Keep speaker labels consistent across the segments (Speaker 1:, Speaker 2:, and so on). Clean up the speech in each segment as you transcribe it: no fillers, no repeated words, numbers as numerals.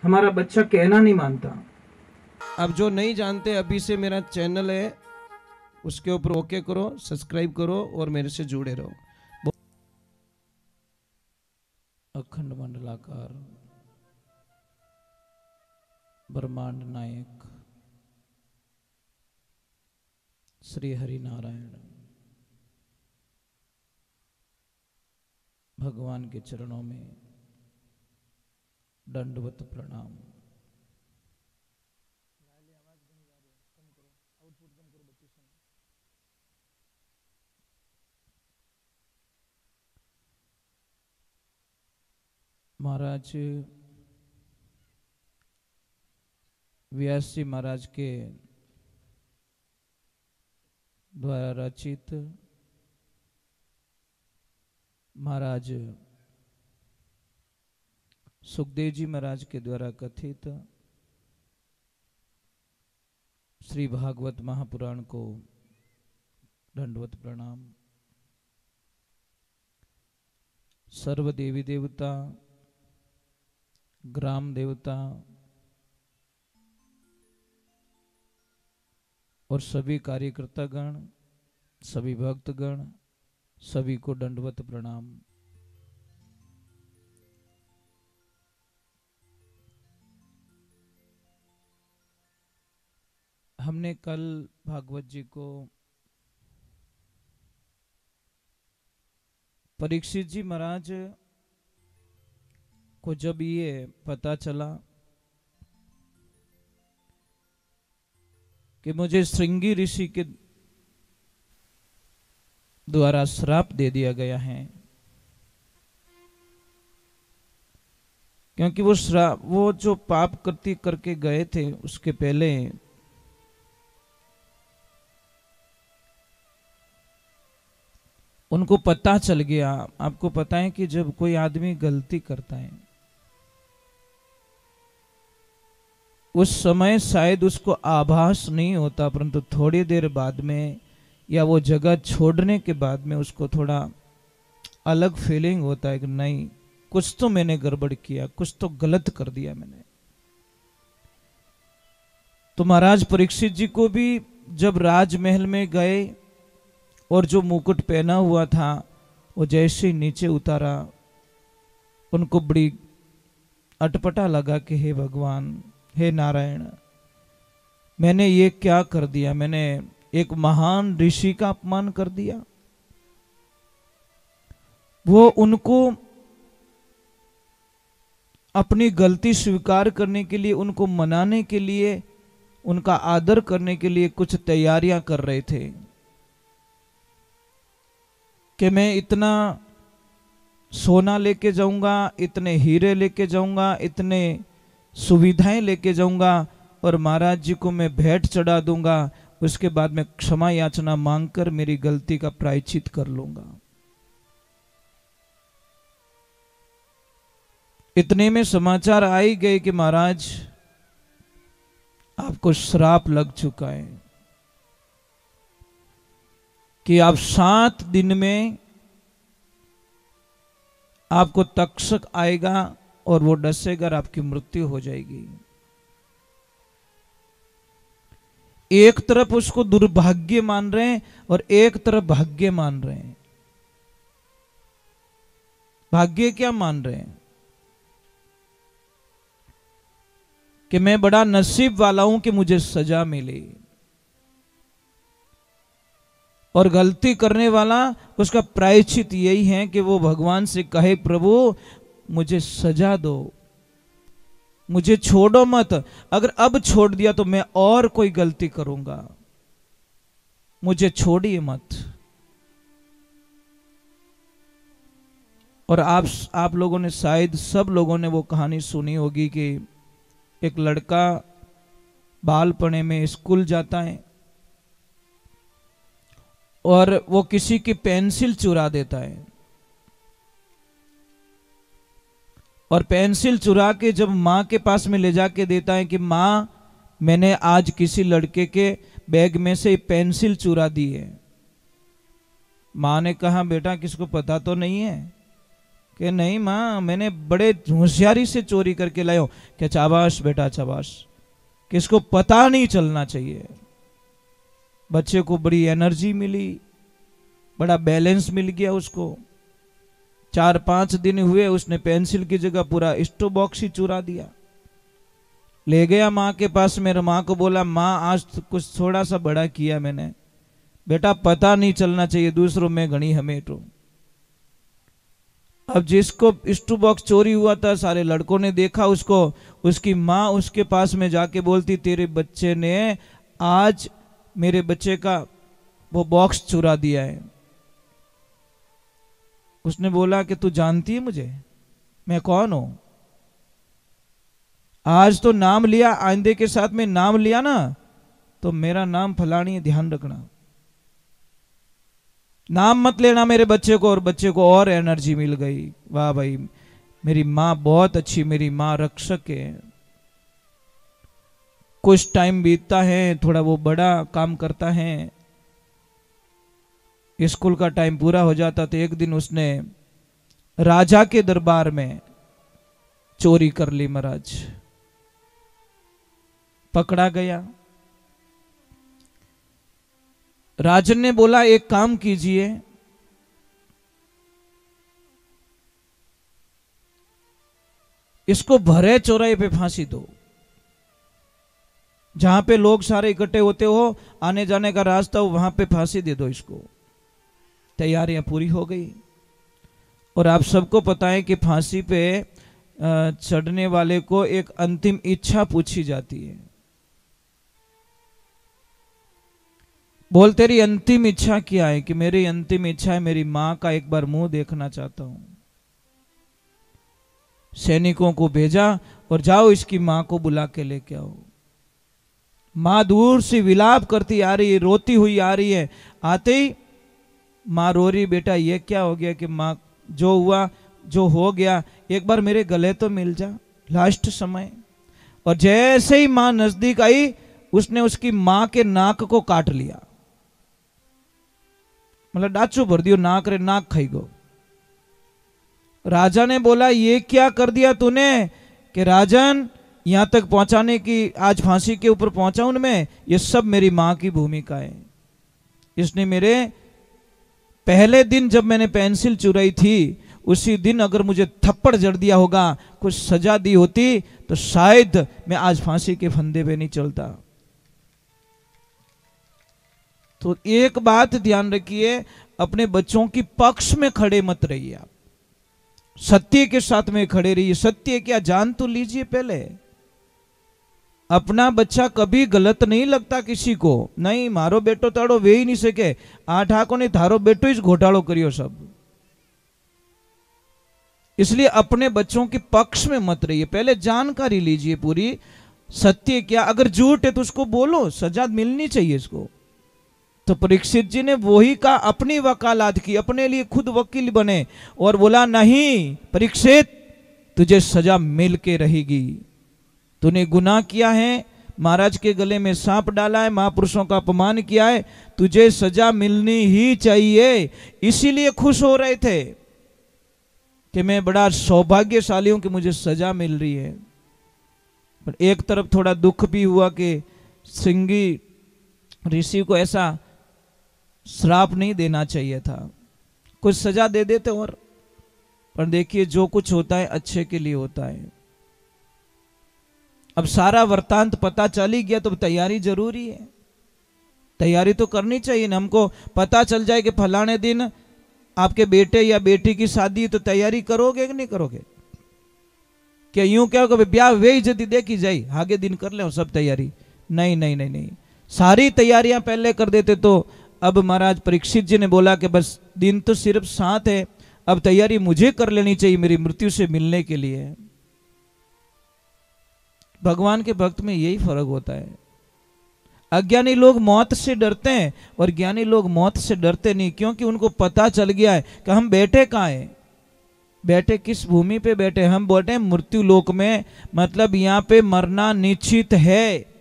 Speaker 1: हमारा बच्चा कहना नहीं मानता।
Speaker 2: अब जो नहीं जानते, अभी से मेरा चैनल है, उसके ऊपर ओके करो, सब्सक्राइब करो और मेरे से जुड़े रहो। अखंड मंडलाकार ब्रह्मांड नायक श्री हरि नारायण भगवान के चरणों में दंडवत प्रणाम। महाराज व्यास जी महाराज के द्वारा रचित, महाराज सुखदेव जी महाराज के द्वारा कथित श्री भागवत महापुराण को दंडवत प्रणाम। सर्व देवी देवता, ग्राम देवता और सभी कार्यकर्ता गण, सभी भक्तगण, सभी को दंडवत प्रणाम। हमने कल भागवत जी को परीक्षित जी महाराज को जब ये पता चला कि मुझे श्रृंगी ऋषि के द्वारा श्राप दे दिया गया है, क्योंकि वो जो पाप करके गए थे उसके पहले उनको पता चल गया। आपको पता है कि जब कोई आदमी गलती करता है उस समय शायद उसको आभास नहीं होता, परंतु थोड़ी देर बाद में या वो जगह छोड़ने के बाद में उसको थोड़ा अलग फीलिंग होता है कि नहीं, कुछ तो मैंने गड़बड़ किया, कुछ तो गलत कर दिया मैंने। तो महाराज परीक्षित जी को भी जब राजमहल में गए और जो मुकुट पहना हुआ था वो जैसे ही नीचे उतारा, उनको बड़ी अटपटा लगा कि हे भगवान, हे नारायण, मैंने ये क्या कर दिया, मैंने एक महान ऋषि का अपमान कर दिया। वो उनको अपनी गलती स्वीकार करने के लिए, उनको मनाने के लिए, उनका आदर करने के लिए कुछ तैयारियां कर रहे थे कि मैं इतना सोना लेके जाऊंगा, इतने हीरे लेके जाऊंगा, इतने सुविधाएं लेके जाऊंगा और महाराज जी को मैं भेंट चढ़ा दूंगा, उसके बाद मैं क्षमा याचना मांगकर मेरी गलती का प्रायश्चित कर लूंगा। इतने में समाचार आ ही गए कि महाराज आपको श्राप लग चुका है कि आप 7 दिन में आपको तक्षक आएगा और वो डसेगा और आपकी मृत्यु हो जाएगी। एक तरफ उसको दुर्भाग्य मान रहे हैं और एक तरफ भाग्य मान रहे हैं। भाग्य क्या मान रहे हैं कि मैं बड़ा नसीब वाला हूं कि मुझे सजा मिली, और गलती करने वाला उसका प्रायश्चित यही है कि वो भगवान से कहे, प्रभु मुझे सजा दो, मुझे छोड़ो मत, अगर अब छोड़ दिया तो मैं और कोई गलती करूंगा, मुझे छोड़िए मत। और आप लोगों ने, शायद सब लोगों ने वो कहानी सुनी होगी कि एक लड़का बालपने में स्कूल जाता है और वो किसी की पेंसिल चुरा देता है, और पेंसिल चुरा के जब माँ के पास में ले जाके देता है कि माँ मैंने आज किसी लड़के के बैग में से पेंसिल चुरा दी है। माँ ने कहा बेटा किसको पता तो नहीं है? कि नहीं माँ, मैंने बड़े होशियारी से चोरी करके लाया। क्या शाबाश बेटा शाबाश, किसको पता नहीं चलना चाहिए। बच्चे को बड़ी एनर्जी मिली, बड़ा बैलेंस मिल गया उसको। 4-5 दिन हुए, उसने पेंसिल की जगह पूरा स्टो बॉक्स ही चुरा दिया। ले गया माँ के पास, मेरे माँ को बोला माँ आज तो कुछ थोड़ा सा बड़ा किया मैंने। बेटा पता नहीं चलना चाहिए दूसरों में घनी हमेटो। अब जिसको स्टो बॉक्स चोरी हुआ था, सारे लड़कों ने देखा उसको, उसकी माँ उसके पास में जाके बोलती तेरे बच्चे ने आज मेरे बच्चे का वो बॉक्स चुरा दिया है। उसने बोला कि तू जानती है मुझे, मैं कौन हूं? आज तो नाम लिया, आइंदे के साथ में नाम लिया ना तो मेरा नाम फलानी है, ध्यान रखना। नाम मत लेना मेरे बच्चे को। और बच्चे को और एनर्जी मिल गई। वाह भाई, मेरी माँ बहुत अच्छी, मेरी माँ रक्षक है। कुछ टाइम बीतता है, थोड़ा वो बड़ा काम करता है, स्कूल का टाइम पूरा हो जाता। तो एक दिन उसने राजा के दरबार में चोरी कर ली महाराज। पकड़ा गया। राजन ने बोला एक काम कीजिए, इसको भरे चौराहे पे फांसी दो, जहां पे लोग सारे इकट्ठे होते हो, आने जाने का रास्ता हो, वहां पे फांसी दे दो इसको। तैयारियां पूरी हो गई। और आप सबको पता है कि फांसी पे चढ़ने वाले को एक अंतिम इच्छा पूछी जाती है। बोल तेरी अंतिम इच्छा क्या है? कि मेरी अंतिम इच्छा है मेरी मां का एक बार मुंह देखना चाहता हूं। सैनिकों को भेजा और जाओ इसकी मां को बुला के लेके आओ। मां दूर से विलाप करती आ रही है, रोती हुई आ रही है। आते ही मां रो रही, बेटा ये क्या हो गया? कि मां जो हुआ जो हो गया, एक बार मेरे गले तो मिल जा, लास्ट समय। और जैसे ही मां नजदीक आई, उसने उसकी मां के नाक को काट लिया, मतलब डाचू भर दियो नाक रे, नाक खाई गो। राजा ने बोला ये क्या कर दिया तूने? कि राजन यहां तक पहुंचाने की, आज फांसी के ऊपर पहुंचाऊं मैं, ये सब मेरी मां की भूमिका है। इसने मेरे पहले दिन जब मैंने पेंसिल चुराई थी, उसी दिन अगर मुझे थप्पड़ जड़ दिया होगा, कुछ सजा दी होती, तो शायद मैं आज फांसी के फंदे पे नहीं चलता। तो एक बात ध्यान रखिए, अपने बच्चों की पक्ष में खड़े मत रहिए आप, सत्य के साथ में खड़े रहिए। सत्य क्या जान तो लीजिए पहले। अपना बच्चा कभी गलत नहीं लगता किसी को। नहीं, मारो बेटो ताड़ो वे ही नहीं सके, 8 आंखों ने थारो बेटो ही घोटालो करियो सब। इसलिए अपने बच्चों के पक्ष में मत रहिए, पहले जानकारी लीजिए पूरी। सत्य क्या, अगर झूठ है तो उसको बोलो, सजा मिलनी चाहिए इसको। तो परीक्षित जी ने वही कहा, अपनी वकालत की, अपने लिए खुद वकील बने और बोला नहीं परीक्षित, तुझे सजा मिल के रहेगी। तूने गुनाह किया है, महाराज के गले में सांप डाला है, महापुरुषों का अपमान किया है, तुझे सजा मिलनी ही चाहिए। इसीलिए खुश हो रहे थे कि मैं बड़ा सौभाग्यशाली हूं कि मुझे सजा मिल रही है। पर एक तरफ थोड़ा दुख भी हुआ कि सिंगी ऋषि को ऐसा श्राप नहीं देना चाहिए था, कुछ सजा दे देते। और पर देखिए जो कुछ होता है अच्छे के लिए होता है। अब सारा वृत्तांत पता चल ही गया तो तैयारी जरूरी है, तैयारी तो करनी चाहिए ना। हमको पता चल जाए कि फलाने दिन आपके बेटे या बेटी की शादी है, तो तैयारी करोगे कि नहीं करोगे? क्या यूं क्या होगा ब्याह वे जदी देखी जाए, आगे दिन कर ले सब तैयारी? नहीं नहीं नहीं नहीं, सारी तैयारियां पहले कर देते। तो अब महाराज परीक्षित जी ने बोला कि बस दिन तो सिर्फ 7 है, अब तैयारी मुझे कर लेनी चाहिए मेरी मृत्यु से मिलने के लिए। भगवान के भक्त में यही फर्क होता है। अज्ञानी लोग मौत से डरते हैं और ज्ञानी लोग मौत से डरते नहीं, क्योंकि उनको पता चल गया है कि हम बैठे कहाँ हैं, बैठे किस भूमि पे बैठे। हम बैठे मृत्यु लोक में, मतलब यहां पे मरना निश्चित है,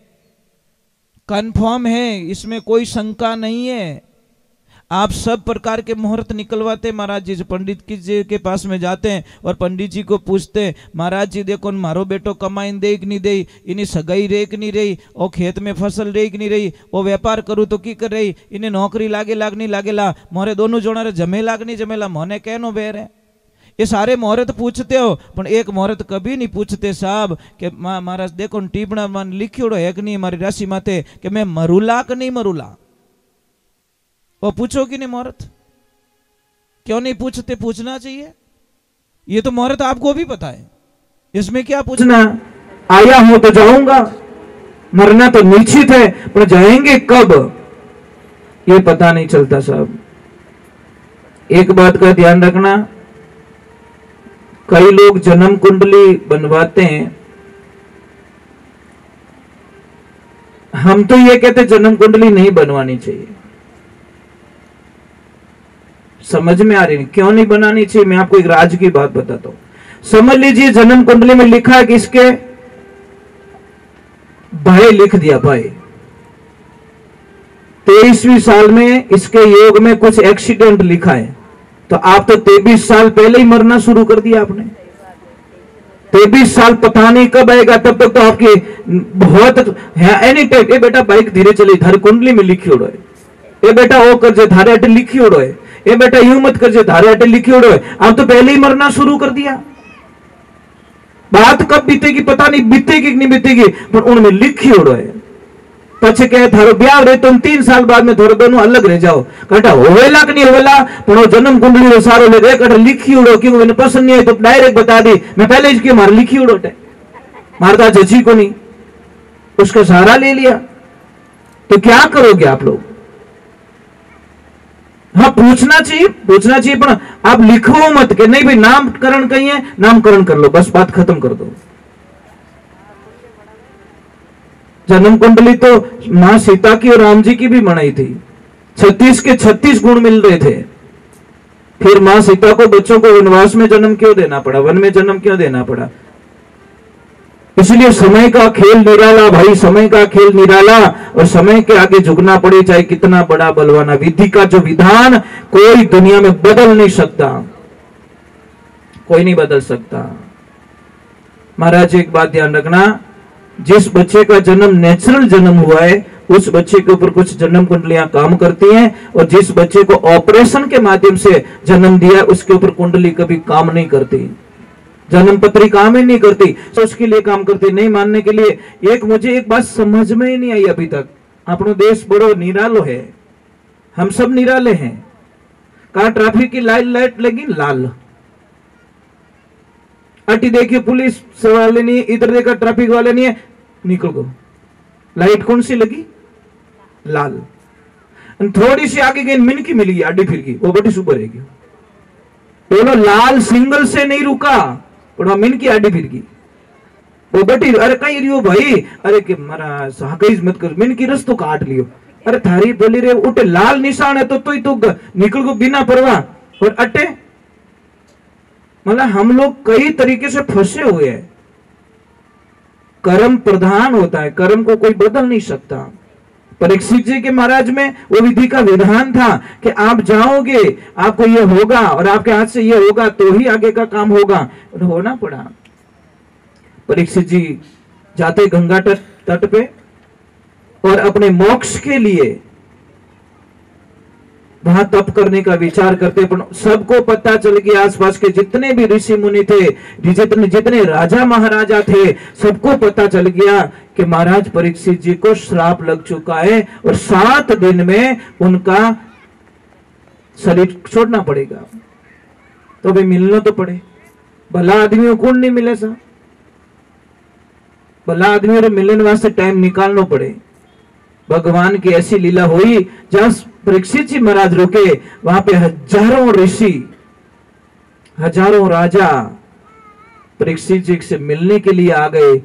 Speaker 2: कंफर्म है, इसमें कोई शंका नहीं है। आप सब प्रकार के मुहूर्त निकलवाते महाराज जी। पंडित जी के पास में जाते हैं और पंडित जी को पूछते हैं, महाराज जी देखो मारो बेटो कमाईन दे कि नहीं दे, इन्हें सगाई रे कि नहीं रही, और खेत में फसल रे कि नहीं रही, वो व्यापार करूँ तो की कर रही, इन्हें नौकरी लागे लाग नहीं लागेला, मोरे दोनों जोड़ा जमे लाग नहीं जमेला, मोने कहनो बेर है। ये सारे मुहूर्त पूछते हो, पर एक मुहूर्त कभी नहीं पूछते साहब कि महाराज देखो टीपणा मन लिखियोड़ो है कि नहीं हमारी राशि माते कि मैं मरूला कि नहीं मरूला। वो पूछो कि नहीं मुहूर्त? क्यों नहीं पूछते? पूछना चाहिए। ये तो मुहूर्त आपको भी पता है, इसमें क्या पूछना?
Speaker 1: आया हूं तो जाऊंगा, मरना तो निश्चित है, पर जाएंगे कब ये पता नहीं चलता साहब। एक बात का ध्यान रखना, कई लोग जन्म कुंडली बनवाते हैं, हम तो ये कहते जन्म कुंडली नहीं बनवानी चाहिए। समझ में आ रही नहीं क्यों नहीं बनानी चाहिए? मैं आपको एक राज की बात बताता हूं। समझ लीजिए जन्म कुंडली में लिखा है कि इसके भाई लिख दिया, भाई 23वीं साल में इसके योग में कुछ एक्सीडेंट लिखा है, तो आप तो 23 साल पहले ही मरना शुरू कर दिया आपने। 23 साल पता नहीं कब आएगा, तब तक तो आपकी बहुत है एनी टाइम। ए बेटा बाइक धीरे चली, थारी कुंडली में लिखी उड़ो है। ए बेटा वो कर जे थारे अटे लिखी उड़ो है। ए बेटा यूं मत कर जे थारे अटे लिखी उड़ो है। आप तो पहले ही मरना शुरू कर दिया। बात कब बीतेगी पता नहीं, बीतेगी कि नहीं बीतेगी, पर उनमें लिखी उड़ो है। पछे कहे थारो ब्याह रहे तुम 3 साल बाद में थोड़े दोनों अलग रह जाओ, कटा होवेला कि नहीं होवेला, पर वो जन्म कुंडली रो सारो ले रे कटा लिखी उड़ो, क्योंकि मैंने पसंद नहीं आई तो डायरेक्ट बता दी, मैं पहले इसके मार लिखी उड़ो टे मारता जजी को नहीं, उसका सहारा ले लिया। तो क्या करोगे आप लोग? हाँ पूछना चाहिए पर आप लिखो मत कि नहीं भाई नामकरण कहीं है, नामकरण कर लो, बस बात खत्म कर दो। जन्म कुंडली तो मां सीता की और राम जी की भी बनाई थी, 36 के 36 गुण मिल रहे थे। फिर मां सीता को बच्चों को वनवास में जन्म क्यों देना पड़ा, वन में जन्म क्यों देना पड़ा? इसलिए समय का खेल निराला भाई, समय का खेल निराला, और समय के आगे झुकना पड़े चाहे कितना बड़ा बलवाना। विधि का जो विधान कोई दुनिया में बदल नहीं सकता, कोई नहीं बदल सकता। महाराज एक बात ध्यान रखना, जिस बच्चे का जन्म नेचुरल जन्म हुआ है उस बच्चे के ऊपर कुछ जन्म कुंडलियां काम करती हैं, और जिस बच्चे को ऑपरेशन के माध्यम से जन्म दिया उसके ऊपर कुंडली कभी काम नहीं करती, जन्म पत्री काम ही नहीं करती। तो उसके लिए काम करती नहीं मानने के लिए। मुझे एक बात समझ में ही नहीं आई अभी तक, अपनो देश बड़ो निरालो है, हम सब निराले हैं। कहा ट्रैफिक की लाइट लगी लाल, अटी देखिए पुलिस वाले नहीं, इधर देखा ट्रैफिक वाले नहीं है, निकल गो। लाइट कौन सी लगी? लाल। थोड़ी सी आगे गई मिनकी मिल गई, आडी फिर गई, वो बड़ी सुपर है। बोलो लाल सिंगल से नहीं रुका, पर मिनकी आडी फिर गई, वो बटी। अरे कहीं रियो भाई, अरे कि मरा साकईज मत कर, मिनकी रस्तो काट लियो। अरे थारी बोली रे उठे लाल निशान है तो निकल गो बिना परवाह, और अटे मतलब हम लोग कई तरीके से फंसे हुए हैं। कर्म प्रधान होता है, कर्म को कोई बदल नहीं सकता। परीक्षित जी के महाराज में वो विधि का विधान था कि आप जाओगे, आपको ये होगा और आपके हाथ से ये होगा तो ही आगे का काम होगा, और होना पड़ा। परीक्षित जी जाते गंगा तट पे और अपने मोक्ष के लिए वहां तप करने का विचार करते, पर सबको पता चल गया, आसपास के जितने भी ऋषि मुनि थे, जितने राजा महाराजा थे, सबको पता चल गया कि महाराज परीक्षित जी को श्राप लग चुका है और 7 दिन में उनका शरीर छोड़ना पड़ेगा। तो भाई मिलना तो पड़े, भला आदमी को कौन नहीं मिले सा, भला आदमी को मिलने वास्ते टाइम निकालना पड़े। भगवान की ऐसी लीला हुई, जहां परीक्षित जी महाराज रुके वहां पे हजारों ऋषि, हजारों राजा परीक्षित जी से मिलने के लिए आ गए।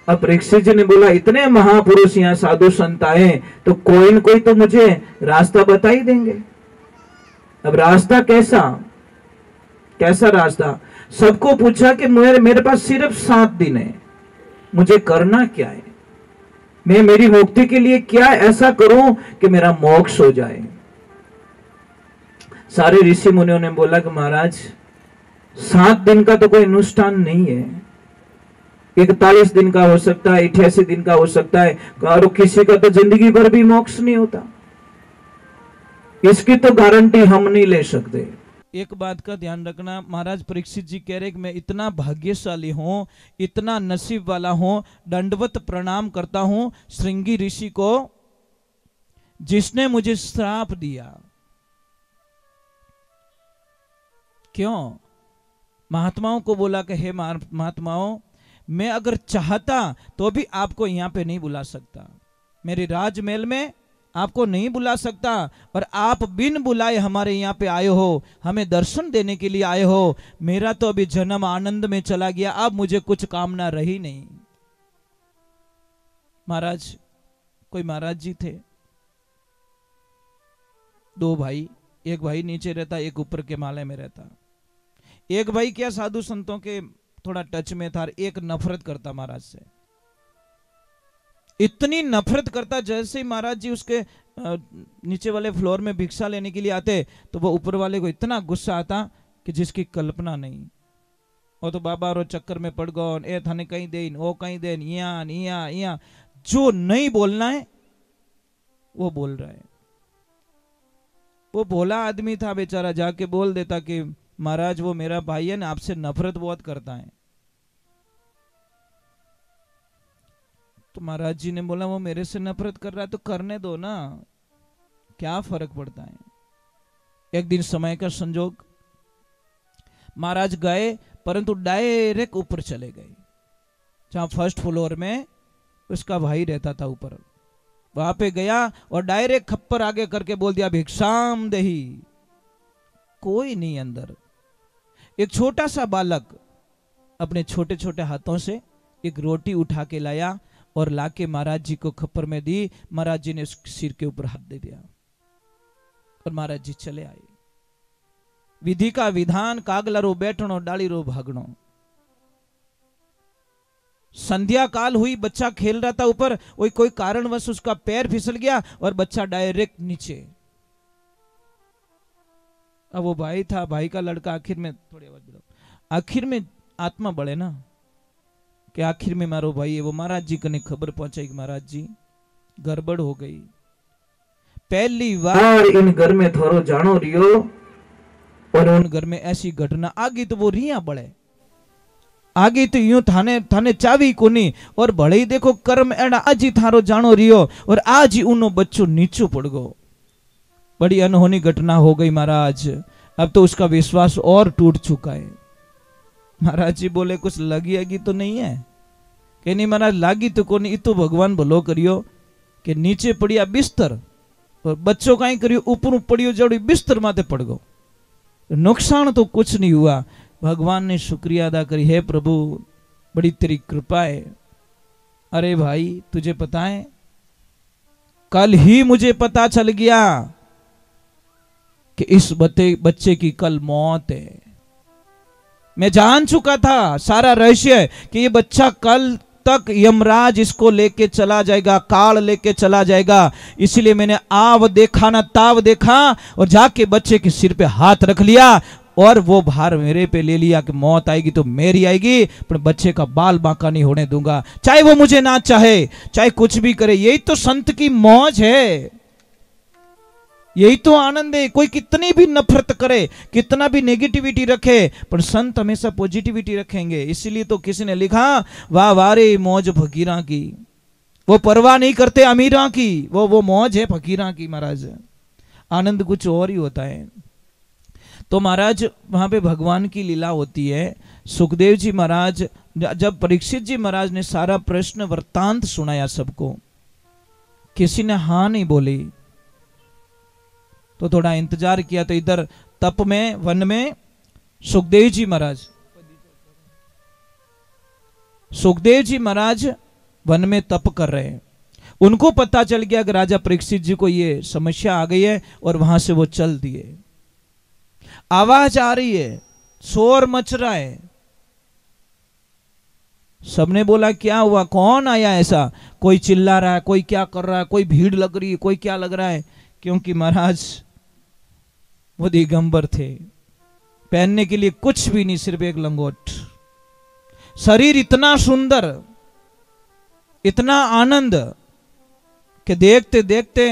Speaker 1: अब परीक्षित जी ने बोला इतने महापुरुष यहाँ साधु संत आए तो कोई न कोई तो मुझे रास्ता बता ही देंगे। अब रास्ता कैसा रास्ता? सबको पूछा कि मेरे पास सिर्फ 7 दिन है, मुझे करना क्या है, मैं मेरी मुक्ति के लिए क्या ऐसा करूं कि मेरा मोक्ष हो जाए। सारे ऋषि मुनियों ने बोला कि महाराज 7 दिन का तो कोई अनुष्ठान नहीं है, 41 दिन का हो सकता है, 88 दिन का हो सकता है, और किसी का तो जिंदगी भर भी मोक्ष नहीं होता, इसकी तो गारंटी हम नहीं ले सकते।
Speaker 2: एक बात का ध्यान रखना, महाराज परीक्षित जी कह रहे कि मैं इतना भाग्यशाली हूं, इतना नसीब वाला हूं, दंडवत प्रणाम करता हूं श्रृंगी ऋषि को जिसने मुझे श्राप दिया। क्यों? महात्माओं को बोला कि हे महात्माओं, मैं अगर चाहता तो भी आपको यहां पे नहीं बुला सकता, मेरे राजमहल में आपको नहीं बुला सकता, और आप बिन बुलाए हमारे यहाँ पे आए हो, हमें दर्शन देने के लिए आए हो। मेरा तो अभी जन्म आनंद में चला गया, अब मुझे कुछ कामना रही नहीं। महाराज, कोई महाराज जी थे, 2 भाई, एक भाई नीचे रहता, एक ऊपर के माले में रहता। एक भाई क्या साधु संतों के थोड़ा टच में था, एक नफरत करता महाराज से, इतनी नफरत करता, जैसे ही महाराज जी उसके नीचे वाले फ्लोर में भिक्षा लेने के लिए आते तो वो ऊपर वाले को इतना गुस्सा आता कि जिसकी कल्पना नहीं। वो तो बाबा रो चक्कर में पड़ गो, ए थाने कहीं देन, वो कहीं देन, यहाँ जो नहीं बोलना है वो बोल रहा है। वो भोला आदमी था बेचारा, जाके बोल देता कि महाराज वो मेरा भाई है ना, आपसे नफरत बहुत करता है। तो महाराज जी ने बोला वो मेरे से नफरत कर रहा है तो करने दो ना, क्या फर्क पड़ता है। एक दिन समय का संजोग, महाराज गए परंतु डायरेक्ट ऊपर चले गए, जहां फर्स्ट फ्लोर में उसका भाई रहता था ऊपर, वहां पे गया और डायरेक्ट खप्पर आगे करके बोल दिया भिक्षाम देही। कोई नहीं अंदर। एक छोटा सा बालक अपने छोटे छोटे हाथों से एक रोटी उठा के लाया और लाके महाराज जी को खप्पर में दी। महाराज जी ने उसके सिर के ऊपर हाथ दे दिया और महाराज जी चले आए। विधि का विधान, कागला रो बैठनो, डाली रो भागनो। संध्या काल हुई, बच्चा खेल रहा था ऊपर, कोई कारणवश उसका पैर फिसल गया और बच्चा डायरेक्ट नीचे। अब वो भाई था, भाई का लड़का, आखिर में थोड़ी आवाज बढ़ाओ, आखिर में आत्मा बढ़े ना कि आखिर में मारो भाई है, वो महाराज जी कने खबर पहुंचाई कि महाराज जी गड़बड़ हो गई। पहली बार
Speaker 1: इन घर में थोरो जानो रियो,
Speaker 2: और उन घर में ऐसी घटना आगे तो वो रिया बढ़े, आगे तो यूं थाने चावी कोनी, और भले ही देखो कर्म एड़ा आज ही थारो जानो रियो और आज ही उनो बच्चों नीचो पड़ गो। बड़ी अनहोनी घटना हो गई महाराज। अब तो उसका विश्वास और टूट चुका है। महाराज जी बोले कुछ लगी तो नहीं है? कि नहीं महाराज, लागी तो कोनी, इतो भगवान भलो करियो कि नीचे पड़िया बिस्तर और बच्चों का ही करियो ऊपर पड़ियो जड़ी बिस्तर माथे पड़ गो, नुकसान तो कुछ नहीं हुआ। भगवान ने शुक्रिया अदा करी, हे प्रभु बड़ी तेरी कृपा है। अरे भाई तुझे पता है, कल ही मुझे पता चल गया कि इस बच्चे की कल मौत है। मैं जान चुका था सारा रहस्य कि ये बच्चा कल तक यमराज इसको लेके चला जाएगा, काल लेके चला जाएगा। इसलिए मैंने आव देखा ना ताव देखा और जाके बच्चे के सिर पे हाथ रख लिया और वो भार मेरे पे ले लिया कि मौत आएगी तो मेरी आएगी, पर बच्चे का बाल बांका नहीं होने दूंगा, चाहे वो मुझे ना चाहे, चाहे कुछ भी करे। यही तो संत की मौज है, यही तो आनंद है। कोई कितनी भी नफरत करे, कितना भी नेगेटिविटी रखे, पर संत हमेशा पॉजिटिविटी रखेंगे। इसीलिए तो किसी ने लिखा, वाह वारे मौज फकीरा की, वो परवाह नहीं करते अमीरा की, वो मौज है फकीरा की। महाराज आनंद कुछ और ही होता है। तो महाराज वहां पे भगवान की लीला होती है। सुखदेव जी महाराज, जब परीक्षित जी महाराज ने सारा प्रश्न वृत्तांत सुनाया सबको, किसी ने हाँ नहीं बोली, तो थोड़ा इंतजार किया। तो इधर तप में, वन में सुखदेव जी महाराज वन में तप कर रहे हैं। उनको पता चल गया कि राजा परीक्षित जी को ये समस्या आ गई है और वहां से वो चल दिए। आवाज आ रही है, शोर मच रहा है। सबने बोला क्या हुआ, कौन आया ऐसा? कोई चिल्ला रहा है, कोई क्या कर रहा है, कोई भीड़ लग रही है, कोई क्या लग रहा है। क्योंकि महाराज वो दिगंबर थे, पहनने के लिए कुछ भी नहीं, सिर्फ एक लंगोट। शरीर इतना सुंदर, इतना आनंद कि देखते देखते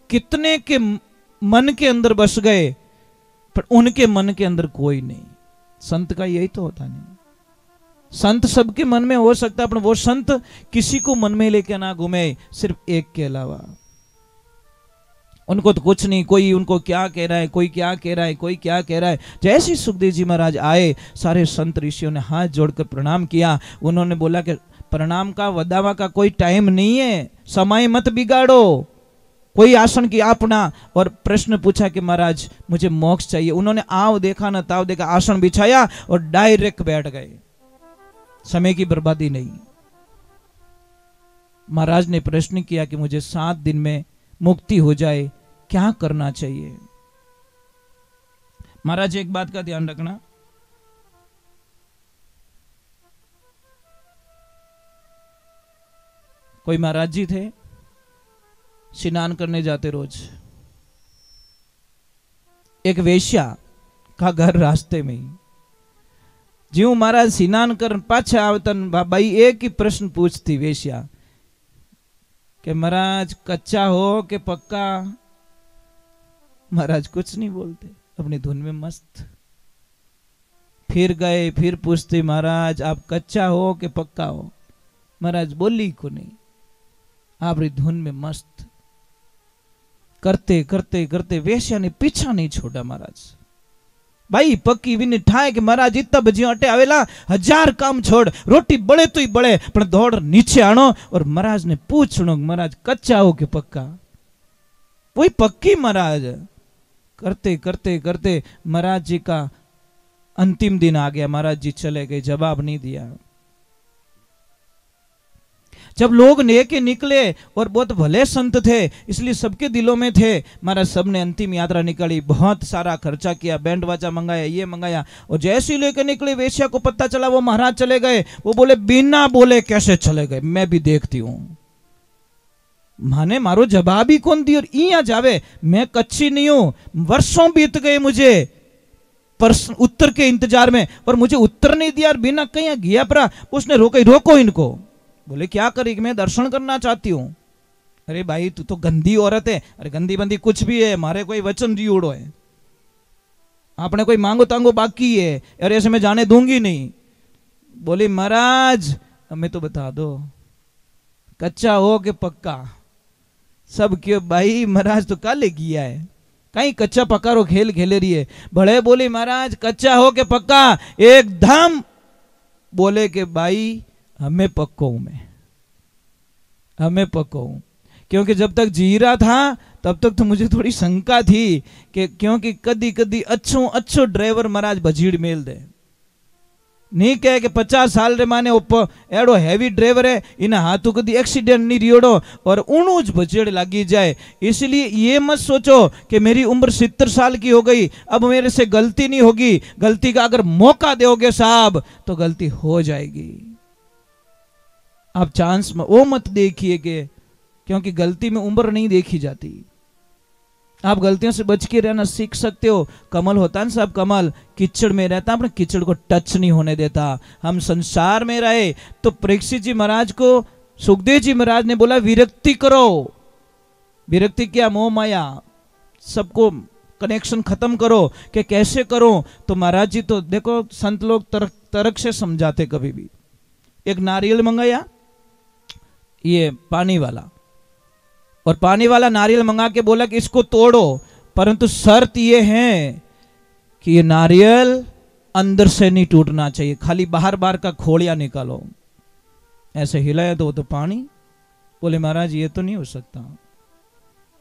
Speaker 2: कितने के मन के अंदर बस गए, पर उनके मन के अंदर कोई नहीं। संत का यही तो होता नहीं। संत सबके मन में हो सकता है, पर वो संत किसी को मन में लेके ना घूमे, सिर्फ एक के अलावा। उनको तो कुछ नहीं, कोई उनको क्या कह रहा है, कोई क्या कह रहा है, कोई क्या कह रहा है। जैसे ही सुखदेव जी महाराज आए, सारे संत ऋषियों ने हाथ जोड़कर प्रणाम किया। उन्होंने बोला कि प्रणाम का वदावा का कोई टाइम नहीं है, समय मत बिगाड़ो, कोई आसन की अपना। और प्रश्न पूछा कि महाराज मुझे मोक्ष चाहिए। उन्होंने आओ देखा न ताव देखा, आसन बिछाया और डायरेक्ट बैठ गए, समय की बर्बादी नहीं। महाराज ने प्रश्न किया कि मुझे 7 दिन में मुक्ति हो जाए, क्या करना चाहिए। महाराज एक बात का ध्यान रखना, कोई महाराज जी थे, स्नान करने जाते रोज। एक वेश्या का घर रास्ते में ही। ज्यों महाराज स्नान कर पाछा आवतन बाई एक ही प्रश्न पूछती वेश्या कि महाराज कच्चा हो कि पक्का। महाराज कुछ नहीं बोलते, अपनी धुन में मस्त। फिर गए, फिर पूछते महाराज आप कच्चा हो कि पक्का हो। महाराज बोली को नहीं, आप धुन में मस्त। करते करते करते वेश्या ने पीछा नहीं छोड़ा। महाराज भाई पक्की भी नहीं ठाए कि महाराज इतना बजे अटे आवेला, 1000 काम छोड़, रोटी बड़े तो ही बड़े, पर दौड़ नीचे आनो। और महाराज ने पूछनो महाराज कच्चा हो कि पक्का। वही पक्की। महाराज करते करते करते महाराज जी का अंतिम दिन आ गया, महाराज जी चले गए, जवाब नहीं दिया। जब लोग लेके निकले, और बहुत भले संत थे इसलिए सबके दिलों में थे, महाराज सबने अंतिम यात्रा निकाली, बहुत सारा खर्चा किया, बैंड बाजा मंगाया, ये मंगाया। और जैसे ही लेके निकले, वेश्या को पता चला वो महाराज चले गए। वो बोले बिना बोले कैसे चले गए, मैं भी देखती हूं। माने मारो जवाब ही कौन दी, और इया जावे। मैं कच्ची नहीं हूं, वर्षों बीत गए मुझे उत्तर के इंतजार में, और मुझे उत्तर नहीं दिया, और बिना कहीं गया परा। उसने रोको इनको। बोले क्या करेगी, मैं दर्शन करना चाहती हूं। अरे भाई तू तो गंदी औरत है। अरे गंदी बंदी कुछ भी है, मारे कोई वचन दी उड़ो है, आपने कोई मांगो तांगो बाकी है, अरे ऐसे मैं जाने दूंगी नहीं। बोली महाराज हमें तो बता दो कच्चा हो कि पक्का। सब क्यों भाई, महाराज तो काले किया है, कहीं कच्चा पक्का रो खेल खेले रही है। बड़े बोली महाराज कच्चा हो कि पक्का, एकदम बोले कि भाई हमें पक्को हूं, मैं हमें पक्को हूं। क्योंकि जब तक जी रहा था तब तक तो मुझे थोड़ी शंका थी कि क्योंकि कदी कदी अच्छो ड्राइवर महाराज भजीड़ मेल दे, नहीं कहे कि 50 साल रे माने एड़ो हैवी ड्राइवर है, इन्हें हाथों कदी एक्सीडेंट नहीं रियोड़ो और उणूज भजेड़ लगी जाए। इसलिए ये मत सोचो कि मेरी उम्र 70 साल की हो गई, अब मेरे से गलती नहीं होगी। गलती का अगर मौका दोगे साहब तो गलती हो जाएगी। आप चांस में वो मत देखिए कि, क्योंकि गलती में उम्र नहीं देखी जाती। आप गलतियों से बच के रहना सीख सकते हो। कमल होता है ना साहब, कमल कीचड़ में रहता, अपने कीचड़ को टच नहीं होने देता। हम संसार में रहे तो परीक्षित जी महाराज को सुखदेव जी महाराज ने बोला विरक्ति करो। विरक्ति क्या, मोह माया, सबको कनेक्शन खत्म करो। कि कैसे करो, तो महाराज जी तो देखो संत लोग तर्क से समझाते। कभी भी एक नारियल मंगाया, ये पानी वाला, और पानी वाला नारियल मंगा के बोला कि इसको तोड़ो, परंतु शर्त ये है कि ये नारियल अंदर से नहीं टूटना चाहिए, खाली बाहर बाहर का खोलिया निकालो। ऐसे हिलाया तो वो तो पानी। बोले महाराज ये तो नहीं हो सकता।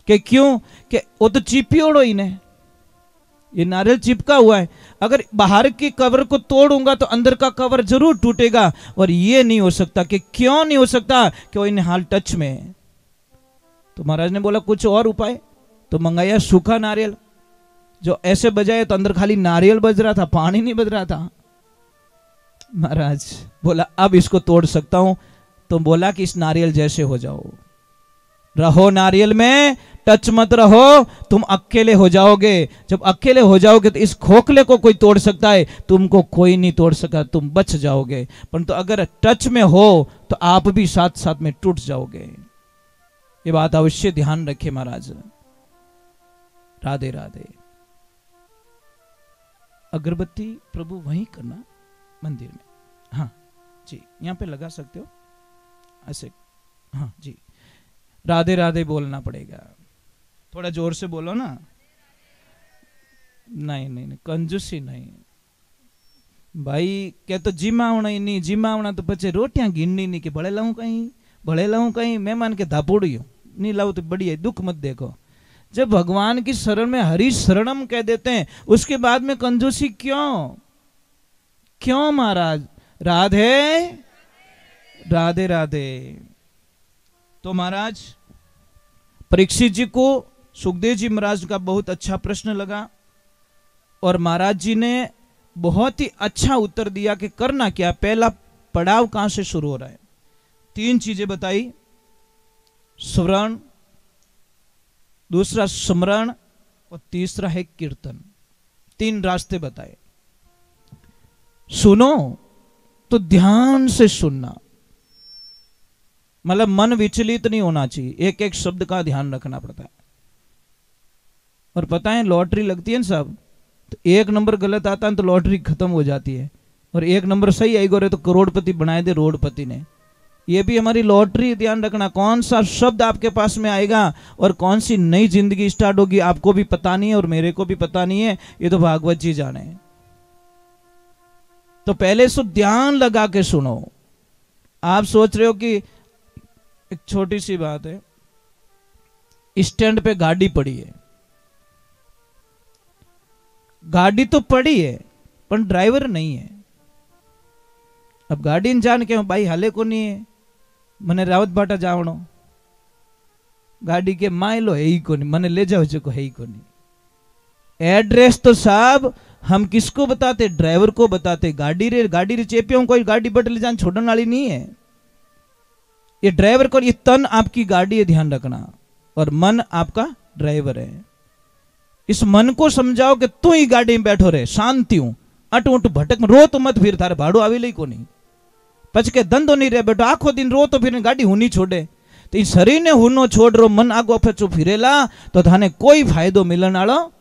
Speaker 2: कि क्यों, कि वो तो चिपियोड़ो ही ने, ये नारियल चिपका हुआ है, अगर बाहर की कवर को तोड़ूंगा तो अंदर का कवर जरूर टूटेगा, और ये नहीं हो सकता। कि क्यों नहीं हो सकता, कि वो इन हाल टच में है। तो महाराज ने बोला कुछ और उपाय, तो मंगाया सूखा नारियल, जो ऐसे बजाए तो अंदर खाली नारियल बज रहा था, पानी नहीं बज रहा था। महाराज बोला अब इसको तोड़ सकता हूं, तो बोला कि इस नारियल जैसे हो जाओ। रहो नारियल में, टच मत रहो, तुम अकेले हो जाओगे। जब अकेले हो जाओगे तो इस खोखले को कोई तोड़ सकता है, तुमको कोई नहीं तोड़ सका, तुम बच जाओगे। परंतु तो अगर टच में हो तो आप भी साथ साथ में टूट जाओगे। ये बात अवश्य ध्यान रखे महाराज। राधे राधे। अगरबत्ती प्रभु वहीं करना मंदिर में। हाँ जी, यहाँ पे लगा सकते हो ऐसे। हाँ जी, राधे राधे बोलना पड़ेगा, थोड़ा जोर से बोलो ना। नहीं नहीं नहीं, कंजूसी नहीं भाई। क्या तो जिमावना ही नहीं, जिमावना तो पचे रोटियां गिननी नहीं कि भले लाऊं कहीं मेहमान के धापुड़ी नहीं लाऊं तो बढ़िया, दुख मत देखो। जब भगवान की शरण में हरि शरणम कह देते हैं, उसके बाद में कंजूसी क्यों महाराज। राधे राधे राधे। तो महाराज परीक्षित जी को सुखदेव जी महाराज का बहुत अच्छा प्रश्न लगा और महाराज जी ने बहुत ही अच्छा उत्तर दिया कि करना क्या। पहला पड़ाव कहां से शुरू हो रहा है, 3 चीजें बताई, स्मरण, दूसरा स्मरण और तीसरा है कीर्तन। 3 रास्ते बताए। सुनो तो ध्यान से सुनना, मतलब मन विचलित नहीं होना चाहिए, एक एक शब्द का ध्यान रखना पड़ता है। और पता है लॉटरी लगती है ना साहब, तो 1 नंबर गलत आता है तो लॉटरी खत्म हो जाती है, और 1 नंबर सही आई गोरे तो करोड़पति बनाए दे रोडपति ने। ये भी हमारी लॉटरी, ध्यान रखना। कौन सा शब्द आपके पास में आएगा और कौन सी नई जिंदगी स्टार्ट होगी आपको भी पता नहीं है और मेरे को भी पता नहीं है, ये तो भागवत जी जाने। तो पहले सो ध्यान लगा के सुनो। आप सोच रहे हो कि एक छोटी सी बात है, स्टैंड पे गाड़ी पड़ी है, गाड़ी तो पड़ी है पर ड्राइवर नहीं है। अब गाड़ी जान के भाई हाले को नहीं है, मने रावत भाटा जावणो, गाड़ी के माइलो है ही को नहीं, मने ले जाओ जो है ही को नहीं। एड्रेस तो साहब हम किसको बताते, ड्राइवर को बताते। गाड़ी रे चेपियों कोई गाड़ी बट ले जान छोड़ने वाली नहीं है, ये ड्राइवर को। ये तन आपकी गाड़ी है, ध्यान रखना, और मन आपका ड्राइवर है। इस मन को समझाओ कि तू ही गाड़ी में बैठो रहे, शांति हूं, अट उठ भटक रो तो मत, फिर थारे भाड़ो आवी लई को नहीं, पच के धंधो नहीं रहे बैठो, आखो दिन रो तो फिर गाड़ी हुनी छोड़े। तो इस शरीर ने हुनो छोड़ रो, मन आगो पचो फिरेला तो थाने कोई फायदो मिलन वालो।